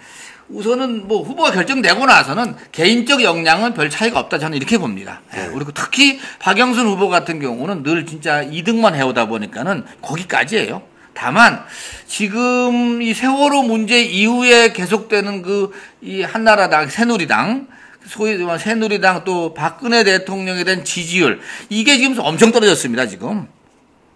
S2: 우선은 뭐 후보가 결정되고 나서는 개인적 역량은 별 차이가 없다 저는 이렇게 봅니다. 예, 그리고 특히 박영선 후보 같은 경우는 늘 진짜 2등만 해오다 보니까는 거기까지예요. 다만 지금 이 세월호 문제 이후에 계속되는 그 이 한나라당, 새누리당, 소위 말하는 새누리당 또 박근혜 대통령에 대한 지지율 이게 지금 엄청 떨어졌습니다. 지금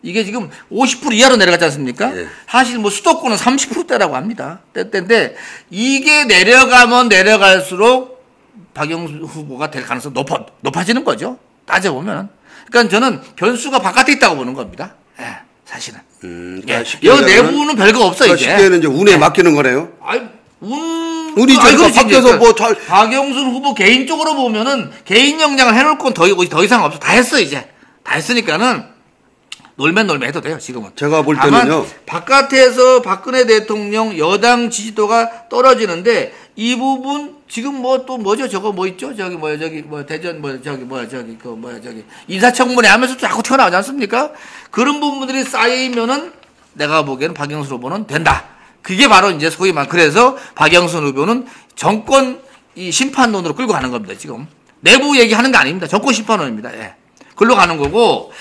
S2: 이게 지금 50% 이하로 내려갔지 않습니까? 예. 사실 뭐 수도권은 30%대라고 합니다. 때인데 이게 내려가면 내려갈수록 박영수 후보가 될 가능성이 높아지는 거죠. 따져보면. 그러니까 저는 변수가 바깥에 있다고 보는 겁니다. 예, 사실은.
S1: 예.
S2: 여 내부는 별거 없어 이제.
S1: 쉽게는 이제 운에 맡기는 거네요.
S2: 운이
S1: 바뀌어서 뭐 잘.
S2: 박영순 후보 개인적으로 보면은 개인 역량을 해놓을 건 더 이상 없어. 다 했어 이제. 다 했으니까는 놀면 해도 돼요 지금은.
S1: 제가 볼 때는요.
S2: 바깥에서 박근혜 대통령 여당 지지도가 떨어지는데 이 부분 지금 뭐 또 뭐죠 저거 뭐 있죠 저기 뭐야 저기 뭐 대전 뭐 저기 뭐야 저기 그 뭐야 저기 인사청문회 하면서 자꾸 튀어나오지 않습니까? 그런 부분들이 쌓이면은 내가 보기에는 박영순 후보는 된다. 그게 바로 이제 소위 말 그래서 박영순 후보는 정권 이 심판론으로 끌고 가는 겁니다 지금. 내부 얘기하는 게 아닙니다. 정권 심판론입니다. 예. 끌고 가는 거고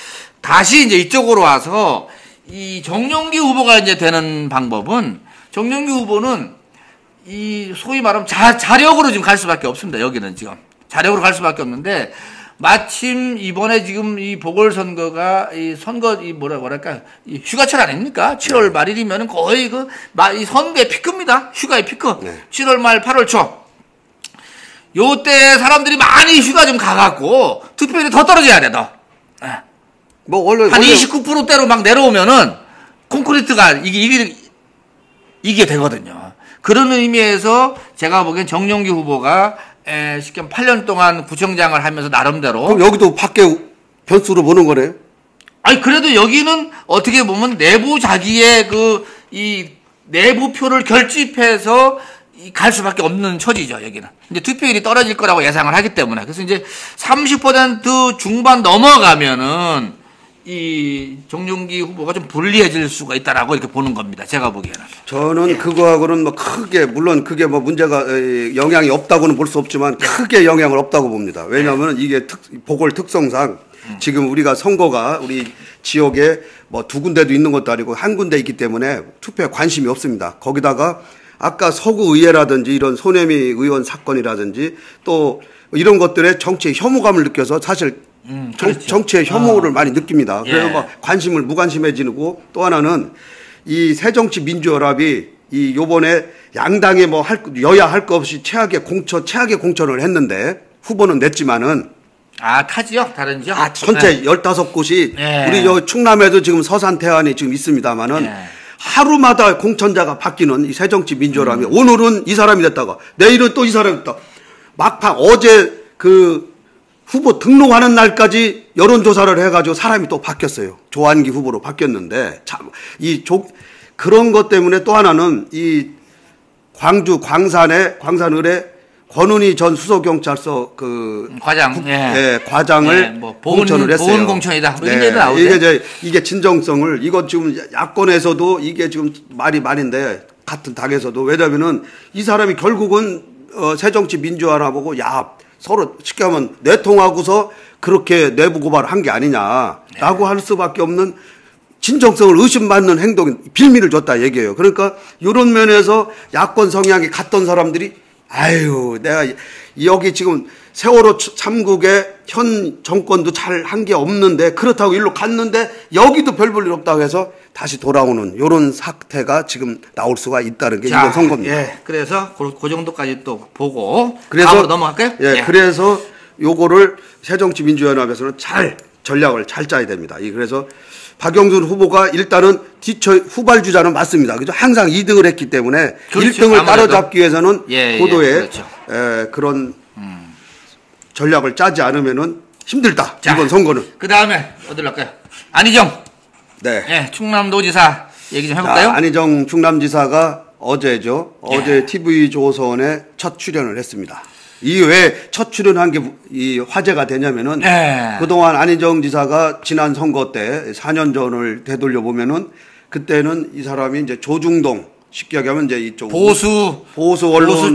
S2: 다시 이제 이쪽으로 와서 이 정용기 후보가 이제 되는 방법은 정용기 후보는 이 소위 말하면 자력으로 지금 갈 수밖에 없습니다. 여기는 지금 자력으로 갈 수밖에 없는데 마침 이번에 지금 이 보궐선거가 이 선거 이 뭐랄까 이 휴가철 아닙니까? 7월 말일이면은 거의 이 선거의 피크입니다. 휴가의 피크. 네. 7월 말 8월 초. 요때 사람들이 많이 휴가 좀 가갖고 투표율이 더 떨어져야 돼 더.
S1: 뭐 원래
S2: 한 29%대로 막 내려오면은 콘크리트가 이게 되거든요. 그런 의미에서 제가 보기엔 정용기 후보가 쉽게 8년 동안 구청장을 하면서 나름대로.
S1: 그럼 여기도 밖에 변수로 보는 거네요?
S2: 아니 그래도 여기는 어떻게 보면 내부 자기의 이 내부 표를 결집해서 갈 수밖에 없는 처지죠 여기는. 이제 투표율이 떨어질 거라고 예상을 하기 때문에 그래서 이제 30% 중반 넘어가면은 이 정용기 후보가 좀 불리해질 수가 있다라고 이렇게 보는 겁니다. 제가 보기에는.
S1: 저는 그거하고는 뭐 크게 물론 그게 뭐 문제가 영향이 없다고는 볼 수 없지만 크게 영향을 없다고 봅니다. 왜냐하면 이게 보궐 특성상 지금 우리가 선거가 우리 지역에 뭐 두 군데도 있는 것도 아니고 한 군데 있기 때문에 투표에 관심이 없습니다. 거기다가 아까 서구의회라든지 이런 손혜미 의원 사건이라든지 또 이런 것들에 정치의 혐오감을 느껴서 사실 그렇죠. 정치의 혐오를 많이 느낍니다. 그래서 막 관심을 무관심해지고 또 하나는 이 새정치민주연합이 이 요번에 양당에 뭐 여야 할 거 없이 최악의 공천을 했는데 후보는 냈지만은
S2: 타 지역 다른 지역
S1: 전체 15곳이 우리 저 충남에도 지금 서산태안이 지금 있습니다만은 하루마다 공천자가 바뀌는 이 새정치민주연합이 오늘은 이 사람이 됐다가 내일은 또 이 사람이 됐다. 막판 어제 후보 등록하는 날까지 여론조사를 해가지고 사람이 또 바뀌었어요. 조한기 후보로 바뀌었는데, 참, 그런 것 때문에 또 하나는 이 광주 광산을에 권은희 전 수서경찰서 과장을 공천을 했어요.
S2: 보훈 공천이다.
S1: 이게 진정성을, 이거 지금 야권에서도 이게 지금 말인데, 같은 당에서도. 왜냐면은 이 사람이 결국은 새정치민주연합하고 서로 쉽게 하면 내통하고서 그렇게 내부 고발을 한 게 아니냐라고 할 수밖에 없는 진정성을 의심받는 행동, 빌미를 줬다 얘기해요. 그러니까 이런 면에서 야권 성향이 갔던 사람들이 내가 여기 지금 세월호 참국의 현 정권도 잘 한 게 없는데 그렇다고 일로 갔는데 여기도 별 볼 일 없다고 해서 다시 돌아오는 이런 사태가 지금 나올 수가 있다는 게 이번 선거입니다.
S2: 그래서 그 정도까지 또 보고 다음으로 넘어갈까요?
S1: 그래서 요거를 새정치민주연합에서는 전략을 잘 짜야 됩니다. 그래서 박영순 후보가 일단은 후발주자는 맞습니다. 그죠? 항상 2등을 했기 때문에 1등을 따라잡기 위해서는 고도의 그런 전략을 짜지 않으면은 힘들다. 이번 선거는.
S2: 그 다음에 어디로 갈까요? 안희정. 충남도지사 얘기 좀 해볼까요?
S1: 안희정 충남지사가 어제죠. 어제 TV조선에 첫 출연을 했습니다. 이 왜 첫 출연한 게 이 화제가 되냐면은 그동안 안희정 지사가 지난 선거 때 4년 전을 되돌려 보면은 그때는 이 사람이 이제 조중동 쉽게 얘기하면 이제 이쪽
S2: 보수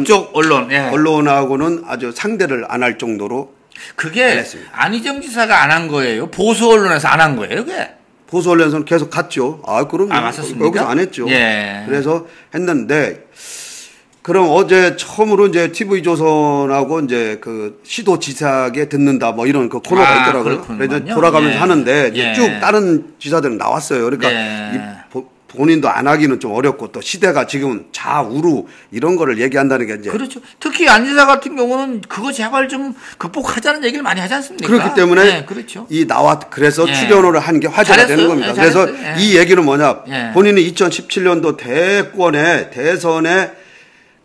S2: 쪽 언론
S1: 언론하고는 아주 상대를 안 할 정도로
S2: 그게 안희정 지사가 안 한 거예요. 보수 언론에서 안 한 거예요, 그게.
S1: 보수 언론에서는 계속 갔죠. 그럼
S2: 맞았습니까?
S1: 여기서 안 했죠.
S2: 예.
S1: 그래서 했는데 그럼 어제 처음으로 이제 TV조선하고 이제 그 시도지사에게 듣는다 뭐 이런 그 코너가 있더라고요. 그래서 돌아가면서 하는데 이제 쭉 다른 지사들은 나왔어요. 그러니까 본인도 안 하기는 좀 어렵고 또 시대가 지금 좌우로 이런 거를 얘기한다는 게 이제
S2: 그렇죠. 특히 안 지사 같은 경우는 그거 제발 좀 극복하자는 얘기를 많이 하지 않습니까?
S1: 그렇기 때문에
S2: 그렇죠.
S1: 그래서 출연을 한 게 화제가 되는 겁니다. 그래서 이 얘기는 뭐냐? 본인이 2017년도 대선에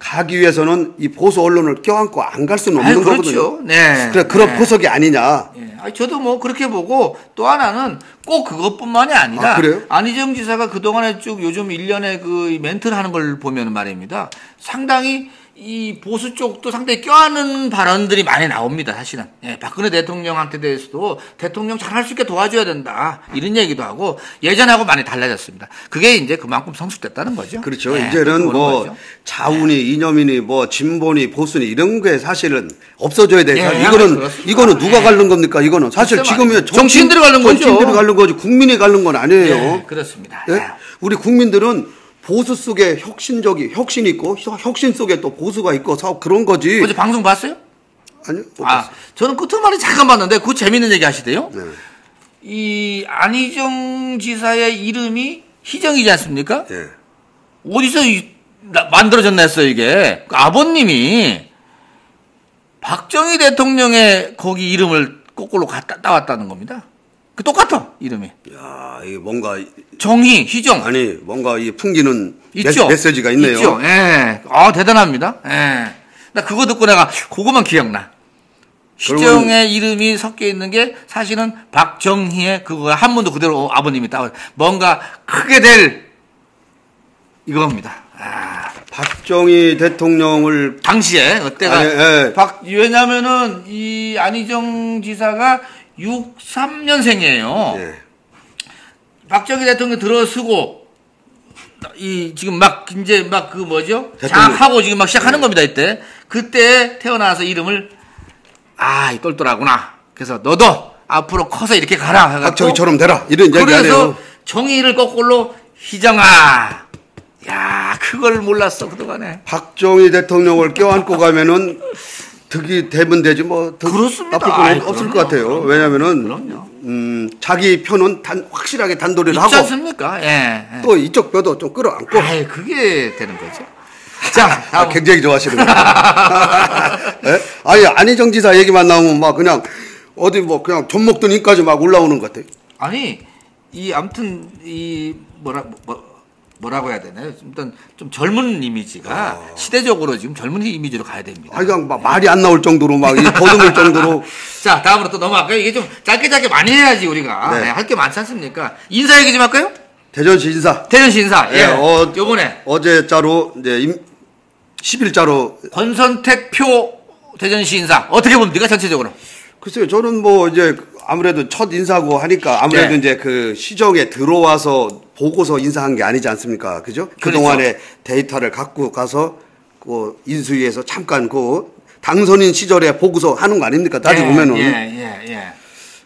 S1: 가기 위해서는 이 보수 언론을 껴안고 안 갈 수는 없는
S2: 그렇죠.
S1: 거거든요. 그래 그런 포석이 아니냐.
S2: 저도 뭐 그렇게 보고 또 하나는 꼭 그것뿐만이 아니라 안희정 지사가 그동안에 쭉 요즘 일련의 그 멘트를 하는 걸 보면 말입니다. 상당히 이 보수 쪽도 상당히 껴안는 발언들이 많이 나옵니다, 사실은. 박근혜 대통령한테 대해서도 대통령 잘할 수 있게 도와줘야 된다. 이런 얘기도 하고 예전하고 많이 달라졌습니다. 그게 이제 그만큼 성숙됐다는 거죠.
S1: 그렇죠. 이제는 뭐 거죠. 좌우니 이념이니 뭐 진보니 보수니 이런 게 사실은 없어져야 돼. 이거는 누가 가른 겁니까? 이거는 사실 지금은
S2: 정치인들이 가른 거죠.
S1: 정치인들이 가른 거지 국민이 가른 건 아니에요.
S2: 그렇습니다.
S1: 우리 국민들은 보수 속에 혁신이 있고 혁신 속에 또 보수가 있고 그런 거지.
S2: 어제 방송 봤어요?
S1: 아니요. 못 봤어요.
S2: 저는 끝말이 잠깐 봤는데 그거 재밌는 얘기 하시대요.
S1: 네.
S2: 안희정 지사의 이름이 희정이지 않습니까?
S1: 네.
S2: 어디서 만들어졌나 했어요, 이게. 아버님이 박정희 대통령의 거기 이름을 거꾸로 따왔다는 겁니다. 똑같아, 이름이.
S1: 야, 이게 뭔가.
S2: 정희, 희정.
S1: 아니, 뭔가 이 풍기는
S2: 있죠?
S1: 메시지가 있네요.
S2: 있죠. 대단합니다. 나 그거 듣고 내가 그거만 기억나. 희정의 이름이 섞여 있는 게 사실은 박정희의 그거가 한문도 그대로 아버님이 따와. 뭔가 크게 될 이겁니다.
S1: 박정희 대통령을.
S2: 당시에, 그때가. 왜냐면은 이 안희정 지사가 63년생이에요. 박정희 대통령 들어서고 지금 이제 그 뭐죠? 장악하고 지금 시작하는 겁니다, 이때. 그때 태어나서 이름을 이 똘똘하구나. 그래서 너도 앞으로 커서 이렇게 가라. 해갖고
S1: 박정희처럼 되라. 이런 얘기 하네요.
S2: 그래서 정의를 거꾸로 희정아. 야, 그걸 몰랐어, 그동안에.
S1: 박정희 대통령을 껴안고 가면은 득이 되면 되지
S2: 그렇습니다.
S1: 나쁠 건 없을 것 같아요. 왜냐면은 자기 표는 확실하게 단도리를 하고.
S2: 있지 않습니까?
S1: 또 이쪽 뼈도 좀 끌어안고.
S2: 그게 되는 거죠. 자,
S1: 굉장히 좋아하시는군요. 아니, 안희정 지사 얘기만 나오면 그냥 어디 그냥 젖 먹던 입까지 올라오는 것 같아요.
S2: 아니, 아무튼 뭐라고 해야 되나요? 일단 좀 젊은 이미지가 시대적으로 지금 젊은 이미지로 가야 됩니다.
S1: 그냥 말이 안 나올 정도로 더듬을 정도로.
S2: 자, 다음으로 또 넘어갈까요? 이게 좀 짧게 많이 해야지 우리가. 할 게 많지 않습니까? 인사 얘기 좀 할까요?
S1: 대전시 인사.
S2: 요번에
S1: 어제자로 이제 10일자로
S2: 권선택 표 대전시 인사 어떻게 봅니까 전체적으로?
S1: 글쎄요, 저는 이제 아무래도 첫 인사고 하니까 아무래도 이제 그 시정에 들어와서 보고서 인사한 게 아니지 않습니까? 그죠? 그동안의 데이터를 갖고 가서 인수위에서 잠깐 당선인 시절에 보고서 하는 거 아닙니까? 따지고 보면은.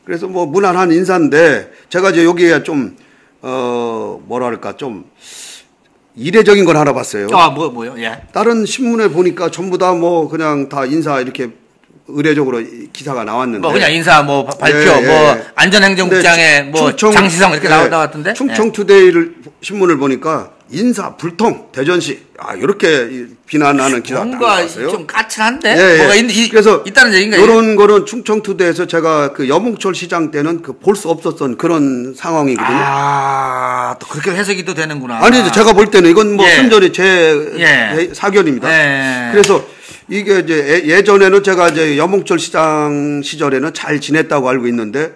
S1: 그래서 무난한 인사인데 제가 이제 여기에 좀 뭐랄까 좀 이례적인 걸 하나 봤어요.
S2: 뭐요?
S1: 다른 신문에 보니까 전부 다 그냥 다 인사 이렇게 의례적으로 기사가 나왔는데.
S2: 그냥 인사 발표, 안전행정국장의 장시성 이렇게 나왔던데.
S1: 충청투데이를 신문을 보니까 인사 불통 대전시 이렇게 비난하는 기사가 나왔어요.
S2: 뭔가 좀 까칠한데. 뭐가
S1: 그래서
S2: 있다는 얘기인가요?
S1: 이런 거는 충청투데이에서 제가 그 여몽철 시장 때는 볼 수 없었던 그런 상황이거든요.
S2: 또 그렇게 해석이 또 되는구나.
S1: 아니, 제가 볼 때는 이건 순전히 제 사견입니다. 그래서 이게 이제 예전에는 제가 이제 여몽철 시장 시절에는 잘 지냈다고 알고 있는데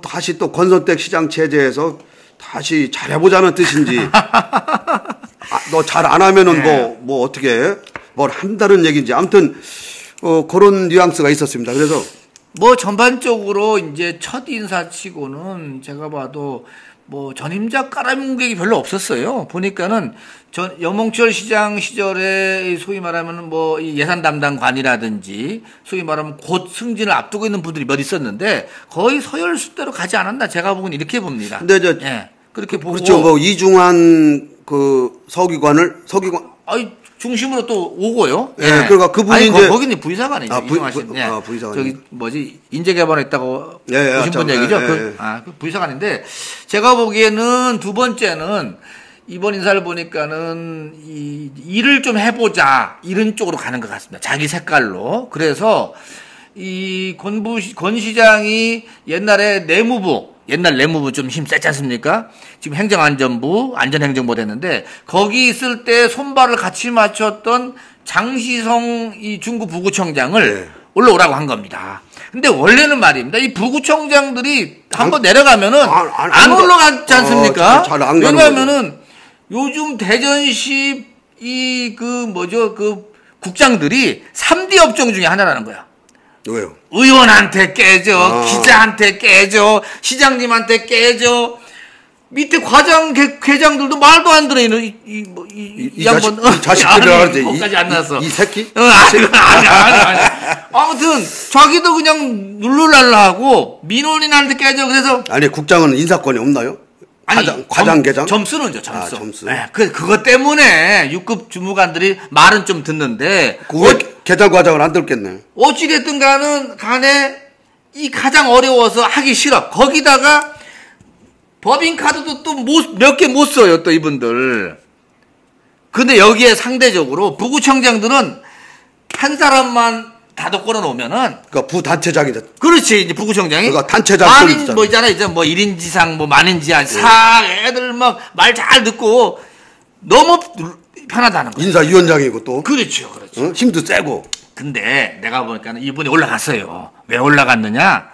S1: 다시 또 권선택 시장 체제에서 다시 잘해보자는 뜻인지 너 잘 안 하면은 어떻게 뭘 한다는 얘기인지 아무튼 그런 뉘앙스가 있었습니다. 그래서
S2: 전반적으로 이제 첫 인사치고는 제가 봐도 뭐 전임자 깔아뭉개기 별로 없었어요. 보니까는 여몽철 시장 시절에 소위 말하면 뭐 예산 담당관이라든지 소위 말하면 곧 승진을 앞두고 있는 분들이 몇 있었는데 거의 서열수대로 가지 않았나 제가 보기엔 이렇게 봅니다.
S1: 근데
S2: 예, 그렇게 보고
S1: 그렇죠. 뭐 이중환 그 서기관
S2: 중심으로 또 오고요.
S1: 예, 그러니까 그분이 이제
S2: 거기는 부의사관이죠. 이중하신. 예.
S1: 부의사관.
S2: 저기 뭐지 인재개발했다고
S1: 예,
S2: 오신 분 얘기죠. 그 부의사관인데 제가 보기에는 두 번째는 이번 인사를 보니까는 일을 좀 해보자 이런 쪽으로 가는 것 같습니다. 자기 색깔로. 그래서 권 시장이 옛날 내무부 좀 힘 셌지 않습니까? 지금 행정안전부, 안전행정부 됐는데, 거기 있을 때 손발을 같이 맞췄던 장시성 중구 부구청장을 올라오라고 한 겁니다. 근데 원래는 말입니다. 이 부구청장들이 한번 내려가면은 안 올라가지 않습니까? 왜냐하면은 요즘 대전시 국장들이 3D 업종 중에 하나라는 거야.
S1: 왜요?
S2: 의원한테 깨져, 기자한테 깨져, 시장님한테 깨져, 밑에 회장들도 말도 안 들어, 이 양반.
S1: 자식들을 하지.
S2: 거기까지 안 나왔어.
S1: 이 새끼?
S2: 아니. 아무튼, 자기도 그냥 눌러달라 하고, 민원인한테 깨져, 그래서.
S1: 아니, 국장은 인사권이 없나요? 과장, 계장?
S2: 점수는요, 점수.
S1: 점수.
S2: 네, 그것 때문에 6급 주무관들이 말은 좀 듣는데.
S1: 계장 과장을 안 듣겠네.
S2: 어찌됐든 간에 이 가장 어려워서 하기 싫어. 거기다가 법인카드도 또 몇 개 못 써요, 또 이분들. 근데 여기에 상대적으로 부구청장들은 한 사람만 다독거려 놓으면은.
S1: 그러니까 부단체장이죠.
S2: 그렇지, 이제 부구청장이.
S1: 그러니까 단체장.
S2: 만인, 뭐 있잖아, 이제 뭐 1인지상, 뭐 만인지하, 애들 막 말 잘 듣고 너무 편하다는 거야.
S1: 인사위원장이고 또.
S2: 그렇죠.
S1: 응? 힘도 세고.
S2: 근데 내가 보니까 이분이 올라갔어요. 왜 올라갔느냐?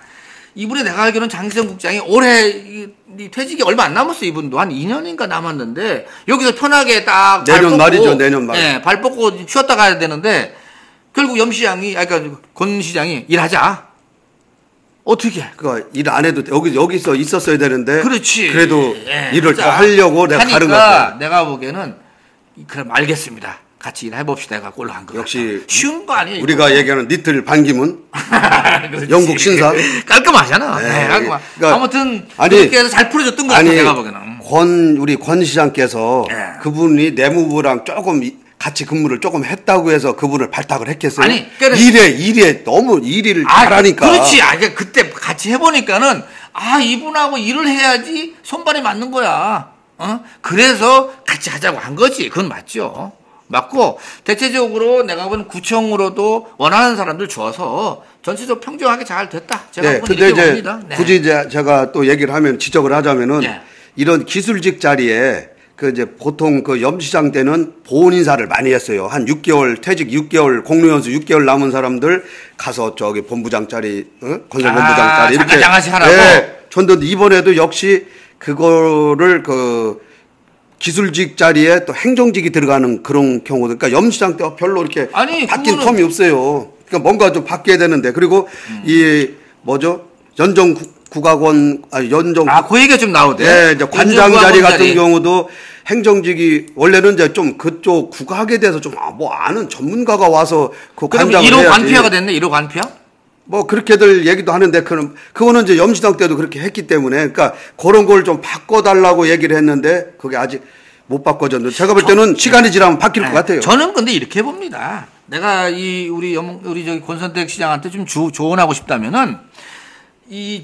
S2: 이분이 내가 알기로는 장시성 국장이 올해 퇴직이 얼마 안 남았어요. 이분도 한 2년인가 남았는데 여기서 편하게 딱
S1: 내년 말이죠. 내년 말.
S2: 네, 발 뻗고 쉬었다 가야 되는데 결국 그러니까 권 시장이 일하자. 어떻게?
S1: 그러니까 일 안 해도 돼. 여기서 있었어야 되는데.
S2: 그렇지.
S1: 그래도 일을 더 하려고 내가 다른 거 같아.
S2: 내가 보기에는 그럼 알겠습니다. 같이 일해봅시다. 해가 올라간 거.
S1: 역시
S2: 쉬운 거 아니에요.
S1: 우리가
S2: 이거.
S1: 얘기하는 니틀 반기문. 영국 신사.
S2: 깔끔하잖아. 네, 깔끔하.
S1: 그러니까,
S2: 아무튼 그렇게 해서 잘 풀어줬던 것 같아. 내가 보기에는.
S1: 우리 권 시장께서 그분이 내무부랑 조금 같이 근무를 조금 했다고 해서 그분을 발탁을 했겠어요?
S2: 아니,
S1: 일에 너무 일을 잘하니까.
S2: 그렇지. 그때 같이 해보니까는 이분하고 일을 해야지 손발이 맞는 거야. 그래서 같이 하자고 한 거지. 그건 맞죠. 맞고 대체적으로 내가 본 구청으로도 원하는 사람들 줘서 전체적으로 평정하게 잘 됐다. 제가 본 이렇게 봅니다. 네.
S1: 굳이 제가 또 얘기를 하면 지적을 하자면은 이런 기술직 자리에 보통 염시장 때는 보훈 인사를 많이 했어요. 한 6개월 퇴직 6개월 공로연수 6개월 남은 사람들 가서 본부장 자리, 건설본부장 자리 이렇게
S2: 장아시 하라고.
S1: 줬는데 이번에도 역시 그거를 기술직 자리에 또 행정직이 들어가는 그런 경우도, 그러니까 염시장 때 별로 이렇게 바뀐 텀이 없어요. 그러니까 뭔가 좀 바뀌어야 되는데, 그리고 연정
S2: 그 얘기가 좀 나오대.
S1: 네, 이제 관장 자리 같은 경우도 행정직이 원래는 이제 좀 그쪽 국악에 대해서 좀 아는 전문가가 와서 그 관장을 해야지.
S2: 1호 관피아가 됐네. 1호 관피아?
S1: 뭐 그렇게들 얘기도 하는데 그거는 이제 염시장 때도 그렇게 했기 때문에, 그러니까 그런 걸 좀 바꿔달라고 얘기를 했는데 그게 아직 못 바꿔졌는데, 제가 볼 때는 시간이 지나면 바뀔 것 같아요.
S2: 저는 근데 이렇게 봅니다. 내가 우리 저기 권선택 시장한테 좀 조언하고 싶다면은,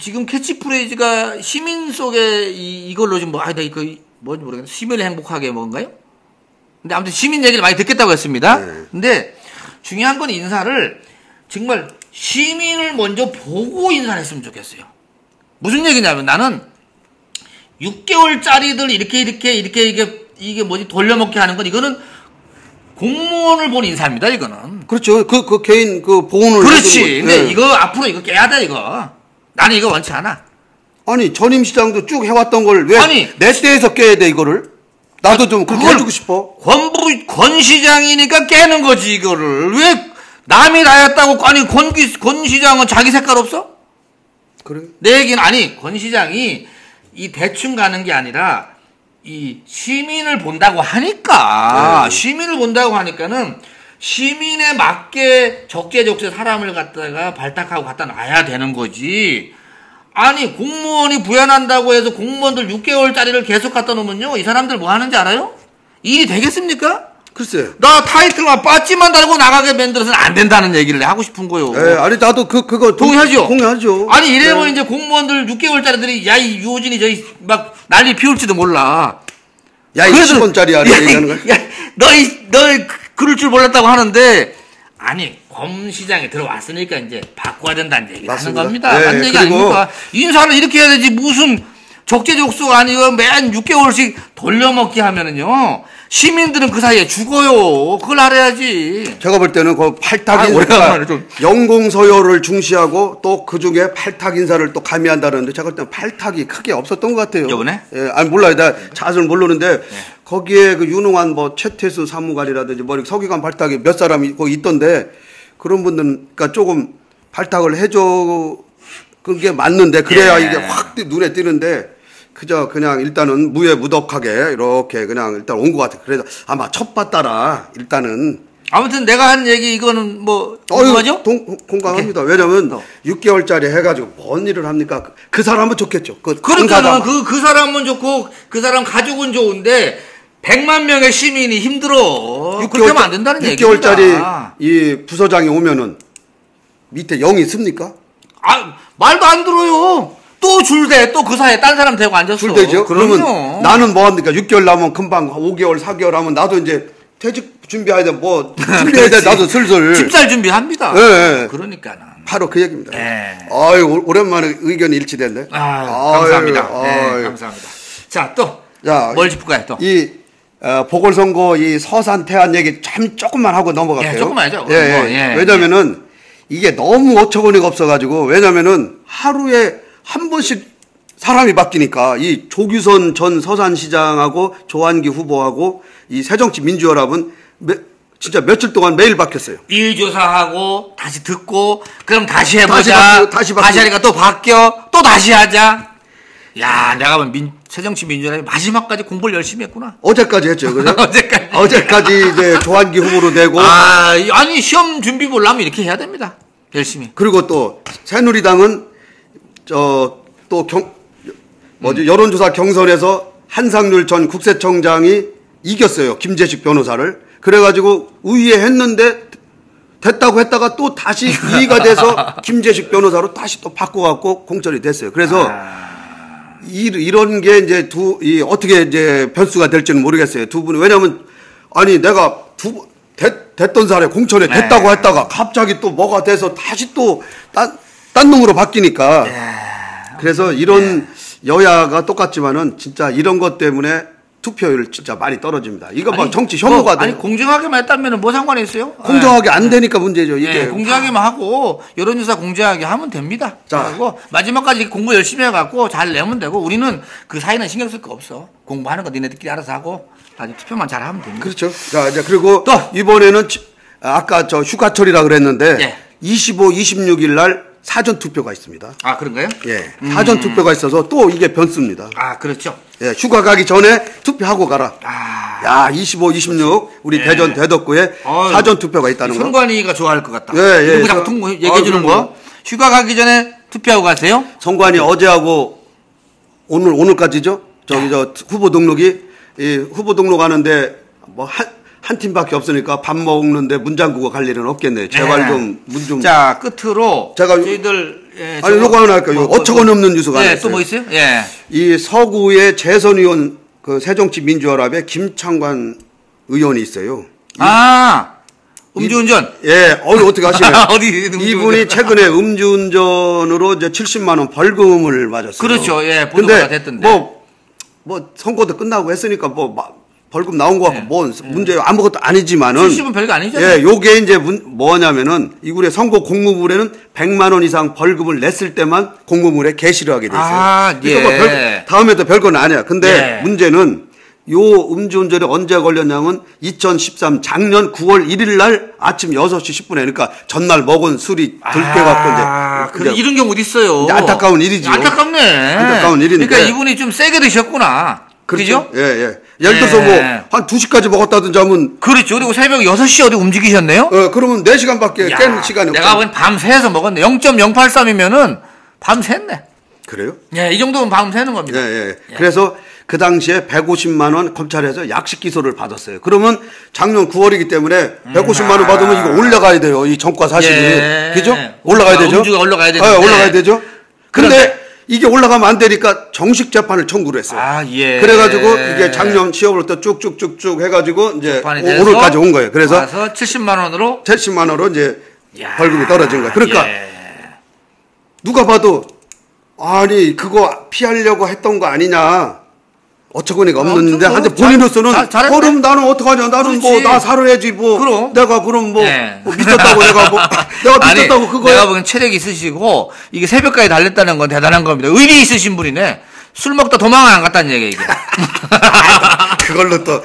S2: 지금 캐치프레이즈가 시민 속에 이걸로 좀 뭔지 모르겠는데, 시민을 행복하게 뭔가요? 근데 아무튼 시민 얘기를 많이 듣겠다고 했습니다. 근데 중요한 건 인사를 정말 시민을 먼저 보고 인사를 했으면 좋겠어요. 무슨 얘기냐면, 나는 6개월짜리들 이게 돌려먹게 하는 건, 이거는 공무원을 본 인사입니다, 이거는.
S1: 그렇죠. 그 개인 보훈을.
S2: 그렇지. 근데 이거 앞으로 이거 깨야 돼, 이거. 나는 이거 원치 않아.
S1: 아니, 전임 시장도 쭉 해왔던 걸 왜 내 때에서 깨야 돼, 이거를? 나도 좀 그렇게 해주고 싶어. 권
S2: 시장이니까 깨는 거지, 이거를. 왜 남이 나였다고, 권 시장은 자기 색깔 없어?
S1: 그래?
S2: 내 얘기는, 권 시장이 이 대충 가는 게 아니라 이 시민을 본다고 하니까 시민을 본다고 하니까는 시민에 맞게 적재적소에 사람을 갖다가 발탁하고 갖다 놔야 되는 거지. 아니 공무원이 부연한다고 해서 공무원들 6개월짜리를 계속 갖다 놓으면요 이 사람들 뭐 하는지 알아요? 일이 되겠습니까?
S1: 글쎄.
S2: 나 타이틀만 빠찌만 달고 나가게 만들어서는 안 된다는 얘기를 하고 싶은 거요.
S1: 예, 아니 나도 그거
S2: 동의하죠.
S1: 동의하죠.
S2: 아니 이래면 이제 공무원들 6개월짜리들이 야 이 유호진이 저희 막 난리 피울지도 몰라.
S1: 야 이 10원짜리 아니 얘기하는 거야?
S2: 야 너희 그럴 줄 몰랐다고 하는데 아니 검시장에 들어왔으니까 이제 바꿔야 된다는 얘기를 하는 겁니다.
S1: 네,
S2: 맞는 얘기 아닙니까? 인사를 이렇게 해야 되지 무슨 적재적소 아니고 맨 6개월씩 돌려먹기 하면은요 시민들은 그 사이에 죽어요. 그걸 알아야지.
S1: 제가 볼 때는 그 팔탁 인사, 영공서열을 중시하고 또 그 중에 팔탁 인사를 또 가미한다는데 제가 볼 때는 팔탁이 크게 없었던 것 같아요.
S2: 이번에?
S1: 예, 아니 몰라요. 나 자세는 모르는데 거기에 그 유능한 뭐 최태수 사무관이라든지 뭐 이렇게 서기관 팔탁이 몇 사람이 거기 있던데 그런 분들은 그러니까 조금 팔탁을 해줘 그게 맞는데 그래야 이게 확 눈에 띄는데. 그저 그냥 일단은 무해무덕하게 이렇게 그냥 일단 온 것 같아. 그래서 아마 첫바 따라 일단은
S2: 아무튼 내가 한 얘기 이거는 뭐 궁금하죠?
S1: 공감합니다. 왜냐면 6개월짜리 해가지고 뭔 일을 합니까? 그 사람은 좋겠죠.
S2: 그러니까 그 사람은 좋고 그 사람 가족은 좋은데 100만 명의 시민이 힘들어. 그렇게 하면 안 된다는 얘기입니다.
S1: 6개월짜리 이 부서장이 오면은 밑에 0이 씁니까?
S2: 아 말도 안 들어요. 또 줄대 또 그 사이에 딴 사람 대고 앉았어.
S1: 줄대죠. 그러면 나는 뭐 합니까? 6개월 남으면 금방 5개월 4개월 하면 나도 이제 퇴직 준비해야 돼. 뭐 준비해야 돼. 나도 슬슬
S2: 집살 준비합니다.
S1: 네.
S2: 그러니까는
S1: 바로 그 얘기입니다.
S2: 네.
S1: 아유 오랜만에 의견이 일치됐네.
S2: 감사합니다. 네, 감사합니다. 자 또 뭘 짚을까요 또?
S1: 이 보궐선거 이 서산 태안 얘기 참 조금만 하고 넘어갈게요.
S2: 조금만 하죠.
S1: 왜냐면은 이게 너무 어처구니가 없어가지고 왜냐면은 하루에 한 번씩 사람이 바뀌니까 이 조규선 전 서산시장하고 조한기 후보하고 이 새정치민주연합은 진짜 며칠 동안 매일 바뀌었어요.
S2: 일 조사하고 다시 듣고 그럼 다시 해보자. 다시 하니까 또 바뀌어. 또 다시 하자. 야, 내가 보면 새정치민주연합이 마지막까지 공부를 열심히 했구나.
S1: 어제까지 했죠. 그죠? 어제까지 이제 조한기 후보로 되고.
S2: 아니 시험 준비 보려면 이렇게 해야 됩니다. 열심히.
S1: 그리고 또 새누리당은 여론조사 경선에서 한상률 전 국세청장이 이겼어요. 김재식 변호사를. 그래가지고 우위에 했는데 됐다고 했다가 또 다시 2위가 돼서 김재식 변호사로 다시 또 바꿔갖고 공천이 됐어요. 그래서 이런 게 이제 어떻게 이제 변수가 될지는 모르겠어요. 두 분이. 왜냐면 아니 내가 됐던 사람에 공천에 됐다고 했다가 갑자기 또 뭐가 돼서 다시 또 딴 놈으로 바뀌니까. 그래서 이런 여야가 똑같지만은 진짜 이런 것 때문에 투표율 진짜 많이 떨어집니다. 이거 막 정치 혐오가 돼.
S2: 아니 공정하게만 했다면 뭐 상관이 있어요?
S1: 공정하게 안 되니까 문제죠. 이게
S2: 공정하게만 하고 여론조사 공정하게 하면 됩니다. 그리고 마지막까지 공부 열심히 해갖고 잘 내면 되고 우리는 그 사이는 신경 쓸 거 없어. 공부하는 거 니네들끼리 알아서 하고 나중에 투표만 잘 하면 됩니다.
S1: 그렇죠. 자 이제 그리고 또 이번에는 아까 저 휴가철이라 그랬는데 25, 26일 날 사전 투표가 있습니다.
S2: 아, 그런가요?
S1: 예. 사전 투표가 있어서 또 이게 변수입니다.
S2: 아, 그렇죠.
S1: 예, 휴가 가기 전에 투표하고 가라. 야, 25, 26 우리 대전 대덕구에 사전 투표가 있다는 거.
S2: 선관위가 좋아할 것 같다.
S1: 예.
S2: 자꾸 얘기해 주는 거. 휴가 가기 전에 투표하고 가세요?
S1: 선관위 어제하고 오늘까지죠. 저 후보 등록이 후보 등록하는데 뭐 한 팀밖에 없으니까 밥 먹는데 문 잠그고 갈 일은 없겠네요. 제발 문 좀.
S2: 자, 끝으로 저희들
S1: 아니 요거 하나 할까요? 어처구니 없는 뉴스가 하나 있어요.
S2: 또 뭐 있어요?
S1: 이 서구의 재선의원 그 새정치민주연합의 김창관 의원이 있어요.
S2: 음주운전.
S1: 어떻게 하시나요?
S2: 이분이
S1: 최근에 음주운전으로 이제 70만 원 벌금을 맞았어요.
S2: 그렇죠. 보도가 됐던데.
S1: 뭐 선거도 끝나고 했으니까 벌금 나온 거 같고 뭐 문제 아무것도 아니지만은
S2: 70은 별거 아니잖아요.
S1: 요게 이제 뭐냐면은 이굴의 선거 공무물에는 100만 원 이상 벌금을 냈을 때만 공무물에 게시를 하게 돼 있어요. 그러니까 다음에도 별건 아니야. 근데 문제는 요 음주운전이 언제 걸렸냐면 2013 작년 9월 1일 날 아침 6시 10분에 그러니까 전날 먹은 술이 들깨갖고 이제
S2: 야, 근데 이런 경우 어디 있어요?
S1: 안타까운 일이죠.
S2: 안타깝네.
S1: 안타까운 일인데.
S2: 그러니까 이분이 좀 세게 드셨구나. 그렇죠?
S1: 예, 예. 예를 들어서 뭐, 한 2시까지 먹었다든지 하면.
S2: 그렇죠. 그리고 새벽 6시 어디 움직이셨네요?
S1: 그러면 4시간밖에 깬 시간이 없죠.
S2: 내가 보기엔 밤 새서 먹었네. 0.083이면은 밤 샜네.
S1: 그래요?
S2: 예, 이 정도면 밤 새는 겁니다.
S1: 예. 그래서 그 당시에 150만 원 검찰에서 약식 기소를 받았어요. 그러면 작년 9월이기 때문에 150만 원 받으면 이거 올라가야 돼요. 이 전과 사실이. 그죠? 올라가야 되죠?
S2: 음주가 올라가야 되는데.
S1: 올라가야 되죠? 근데 이게 올라가면 안 되니까 정식 재판을 청구를 했어요. 그래가지고 이게 작년 10월부터 쭉쭉쭉쭉 해가지고 이제 오늘까지 온 거예요. 그래서
S2: 70만 원으로
S1: 이제 벌금이 떨어진 거예요. 그러니까 누가 봐도 아니 그거 피하려고 했던 거 아니냐. 어처구니가 없는데 한데 본인으로서는 그럼 나는 어떡하냐. 나는 뭐 나 살아야지 뭐. 그럼. 내가 그럼 뭐 미쳤다고 내가 미쳤다고 그거.
S2: 내가 보기엔 체력이 있으시고 이게 새벽까지 달렸다는 건 대단한 겁니다. 의리 있으신 분이네. 술 먹다 도망을 안 갔다는 얘기야 이게.
S1: 그걸로 또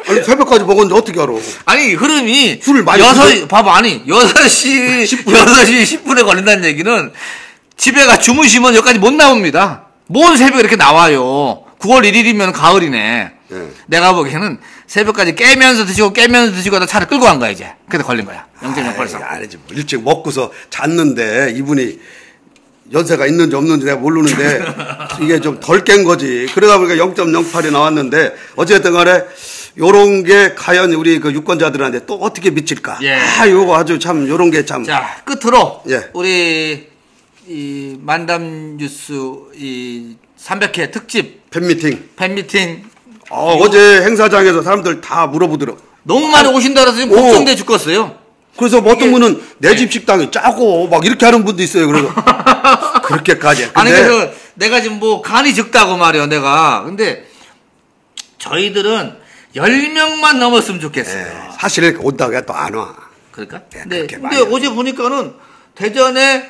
S1: 아니 새벽까지 먹었는데 어떻게 알아?
S2: 아니 흐름이
S1: 술을 많이
S2: 봐봐 아니 6시 10분에 걸린다는 얘기는 집에가 주무시면 여기까지 못 나옵니다. 뭔 새벽에 이렇게 나와요. 9월 1일이면 가을이네. 내가 보기에는 새벽까지 깨면서 드시고 하다 차를 끌고 간 거야 이제. 그래서 걸린 거야. 0.083.
S1: 아니지 뭐 일찍 먹고서 잤는데 이분이 연세가 있는지 없는지 내가 모르는데 이게 좀 덜 깬 거지. 그러다 보니까 0.08이 나왔는데 어쨌든 간에 요런 게 과연 우리 그 유권자들한테 또 어떻게 미칠까. 요거 아주 참 요런 게 참.
S2: 자 끝으로 우리 이 만담 뉴스 이 300회 특집 팬미팅
S1: 어제 행사장에서 사람들 다 물어보더라고.
S2: 너무 많이 오신다 그래서 지금 걱정돼 죽겠어요.
S1: 그래서 뭐 어떤 분은 내 집 식당이 짜고 막 이렇게 하는 분도 있어요. 그래서 그렇게까지.
S2: 아니 그래서 내가 지금 뭐 간이 적다고 말이야 내가. 근데 저희들은 10명만 넘었으면 좋겠어요.
S1: 사실 온다고 또 안 와.
S2: 그러니까? 근데 어제 보니까는 대전에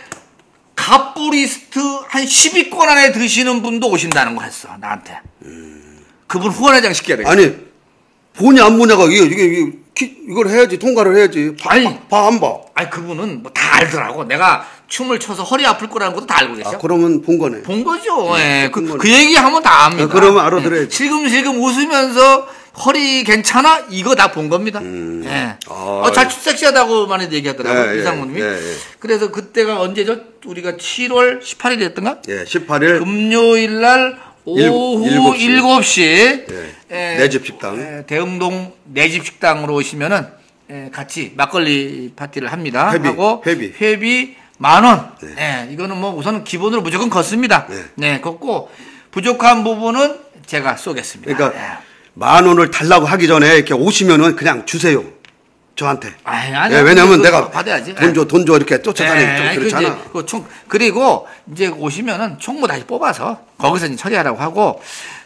S2: 갑부리스트 한 10위권 안에 드시는 분도 오신다는 거 했어 나한테. 그분 후원회장 시켜야 돼.
S1: 아니 보냐 안 보냐가 이걸 해야지 통과를 해야지. 안 봐.
S2: 아니 그분은 뭐 다 알더라고. 내가 춤을 춰서 허리 아플 거라는 것도 다 알고 계셔.
S1: 그러면 본 거네.
S2: 본 거죠. 그 얘기하면 다 압니다.
S1: 그러면 알아들어야지.
S2: 실금실금 웃으면서 허리 괜찮아? 이거 다 본 겁니다. 잘 섹시하다고 많이 얘기하더라고요. 이상무님이. 그래서 그때가 언제죠? 우리가 7월 18일이었던가?
S1: 18일.
S2: 금요일 날 오후 7시.
S1: 내 집 식당.
S2: 대흥동 내 집 식당으로 오시면은 같이 막걸리 파티를 합니다. 회비 10,000원. 이거는 뭐 우선은 기본으로 무조건 걷습니다. 걷고 부족한 부분은 제가 쏘겠습니다.
S1: 그러니까 10,000원을 달라고 하기 전에 이렇게 오시면은 그냥 주세요. 저한테. 왜냐면 내가
S2: 받아야지.
S1: 돈 줘 이렇게 쫓아다니기 좀 그렇잖아.
S2: 그리고 이제 오시면은 총무 다시 뽑아서 거기서 이제 처리하라고 하고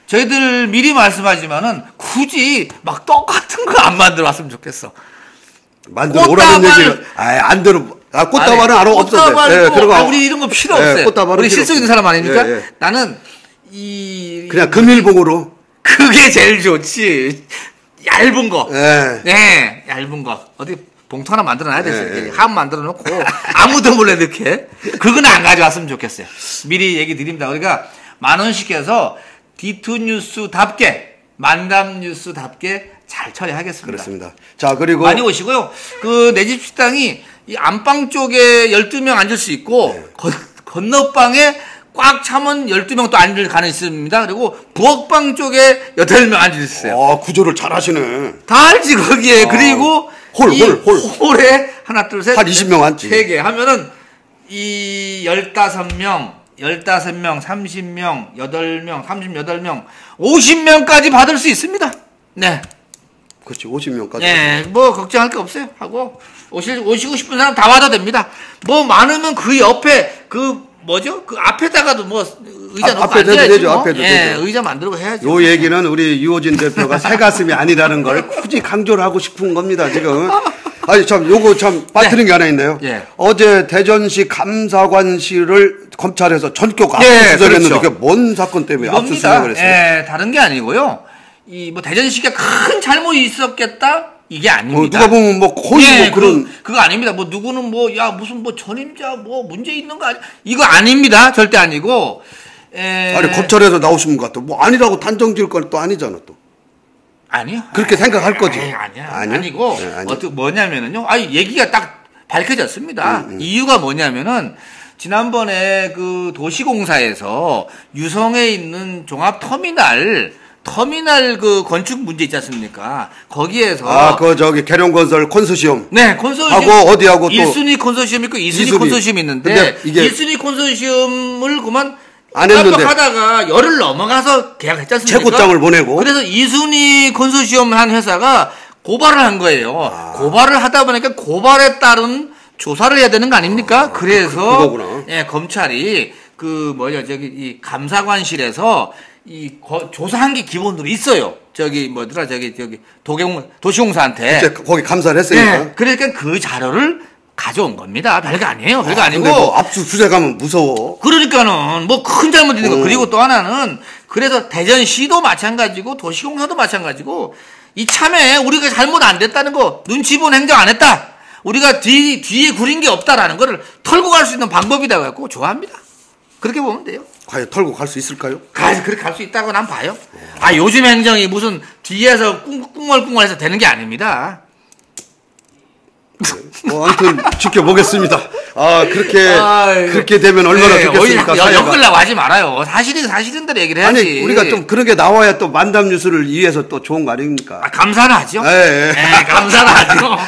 S2: 저희들 미리 말씀하지만은 굳이 막 떡 같은 거 안 만들어 왔으면 좋겠어.
S1: 만들어 오라는 얘기를 안 들어. 꽃다발은 알아 없었어요.
S2: 우리 이런 거 필요 없어요. 우리 실속 있는 사람 아닙니까? 나는
S1: 그냥 금일봉으로.
S2: 그게 제일 좋지. 얇은 거. 얇은 거. 어디 봉투 하나 만들어 놔야 되지. 함 만들어 놓고 아무도 몰래 넣게. 그건 안 가져왔으면 좋겠어요. 미리 얘기 드립니다. 우리가 10,000원씩 해서 D2 뉴스답게 만담 뉴스답게 잘 처리하겠습니다.
S1: 그렇습니다. 자, 그리고
S2: 많이 오시고요. 그 내 집 식당이 이 안방 쪽에 12명 앉을 수 있고 건너방에 꽉 차면 12명 또 앉을 가능성이 있습니다. 그리고 부엌방 쪽에 8명 앉을 수 있어요.
S1: 구조를 잘 하시네.
S2: 다 알지, 거기에. 그리고 홀에 하나, 둘, 셋.
S1: 한 20명 앉지.
S2: 3개 하면은 이 15명, 30명, 8명, 38명, 50명까지 받을 수 있습니다. 네.
S1: 그렇지, 50명까지.
S2: 네, 뭐 걱정할 게 없어요. 하고 오시고 싶은 사람 다 와도 됩니다. 뭐 많으면 그 옆에 그 앞에다가도 뭐 의자 놓고 앉아야지. 앞에도 되죠. 의자 만들고 해야지.
S1: 요 얘기는 우리 유호진 대표가 새 가슴이 아니라는 걸 굳이 강조를 하고 싶은 겁니다, 지금. 아니, 요거 빠뜨린 게 하나 있네요. 어제 대전시 감사관실을 검찰에서 전격 압수수색했는데 그게 뭔 사건 때문에 압수수색을 했어요?
S2: 다른 게 아니고요. 뭐 대전시가 큰 잘못이 있었겠다. 이게 아닙니다.
S1: 누가 보면 뭐 거의
S2: 예,
S1: 뭐 그런
S2: 그거 아닙니다. 뭐 누구는 뭐 야 무슨 뭐 전임자 뭐 문제 있는 거 아니 이거 아닙니다. 절대 아니고.
S1: 아니 검찰에서 나오신 것 같아. 뭐 아니라고 단정 지을 건 또 아니잖아 또.
S2: 아니요.
S1: 그렇게 생각할 거지.
S2: 아니고 어떻게 뭐냐면은요. 아니 얘기가 딱 밝혀졌습니다. 이유가 뭐냐면은 지난번에 그 도시공사에서 유성에 있는 종합터미널 그 건축 문제 있지 않습니까? 거기에서
S1: 그 저기 계룡건설 컨소시엄.
S2: 네, 컨소시엄
S1: 하고 어디하고 또
S2: 1순위 컨소시엄 있고 2순위 컨소시엄 있는데
S1: 이게
S2: 1순위 컨소시엄을 그만
S1: 안 했는데
S2: 하다가 열흘 넘어가서 계약했지 않습니까?
S1: 최고장을 보내고.
S2: 그래서 2순위 컨소시엄 한 회사가 고발을 한 거예요. 고발을 하다 보니까 고발에 따른 조사를 해야 되는 거 아닙니까? 그래서
S1: 그거구나.
S2: 예, 검찰이 이 감사관실에서 조사한 게 기본으로 있어요. 도시공사한테.
S1: 거기 감사를 했으니까.
S2: 네, 그러니까 그 자료를 가져온 겁니다. 별거 아니에요. 별거 아니고.
S1: 근데 뭐 압수수색하면 무서워.
S2: 그러니까는 뭐 큰 잘못이 있는 거. 그리고 또 하나는 그래서 대전시도 마찬가지고 도시공사도 마찬가지고 이참에 우리가 잘못 안 됐다는 거 눈치 본 행정 안 했다. 우리가 뒤에 구린 게 없다라는 거를 털고 갈 수 있는 방법이다 갖고 좋아합니다. 그렇게 보면 돼요.
S1: 과연 털고 갈 수 있을까요?
S2: 그렇게 갈 수 있다고 난 봐요. 요즘 행정이 무슨 뒤에서 꿍얼꿍얼해서 되는 게 아닙니다.
S1: 아무튼 지켜보겠습니다. 그렇게 되면 얼마나 좋겠습니까?
S2: 엮으려고 하지 말아요. 사실인 대로 얘기를 해야지.
S1: 아니, 우리가 좀 그런 게 나와야 또 만담 뉴스를 위해서 또 좋은 거 아닙니까?
S2: 감사는 하죠.
S1: 예.
S2: 감사는 하죠.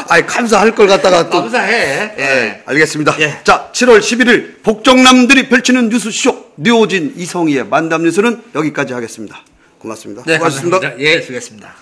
S1: 아니, 감사할 걸 갖다가 또.
S2: 감사해. 예.
S1: 알겠습니다. 자, 7월 11일 복정남들이 펼치는 뉴스쇼 류호진 이성희의 만담 뉴스는 여기까지 하겠습니다. 고맙습니다.
S2: 네,
S1: 수고하셨습니다.
S2: 감사합니다. 예, 수고했습니다.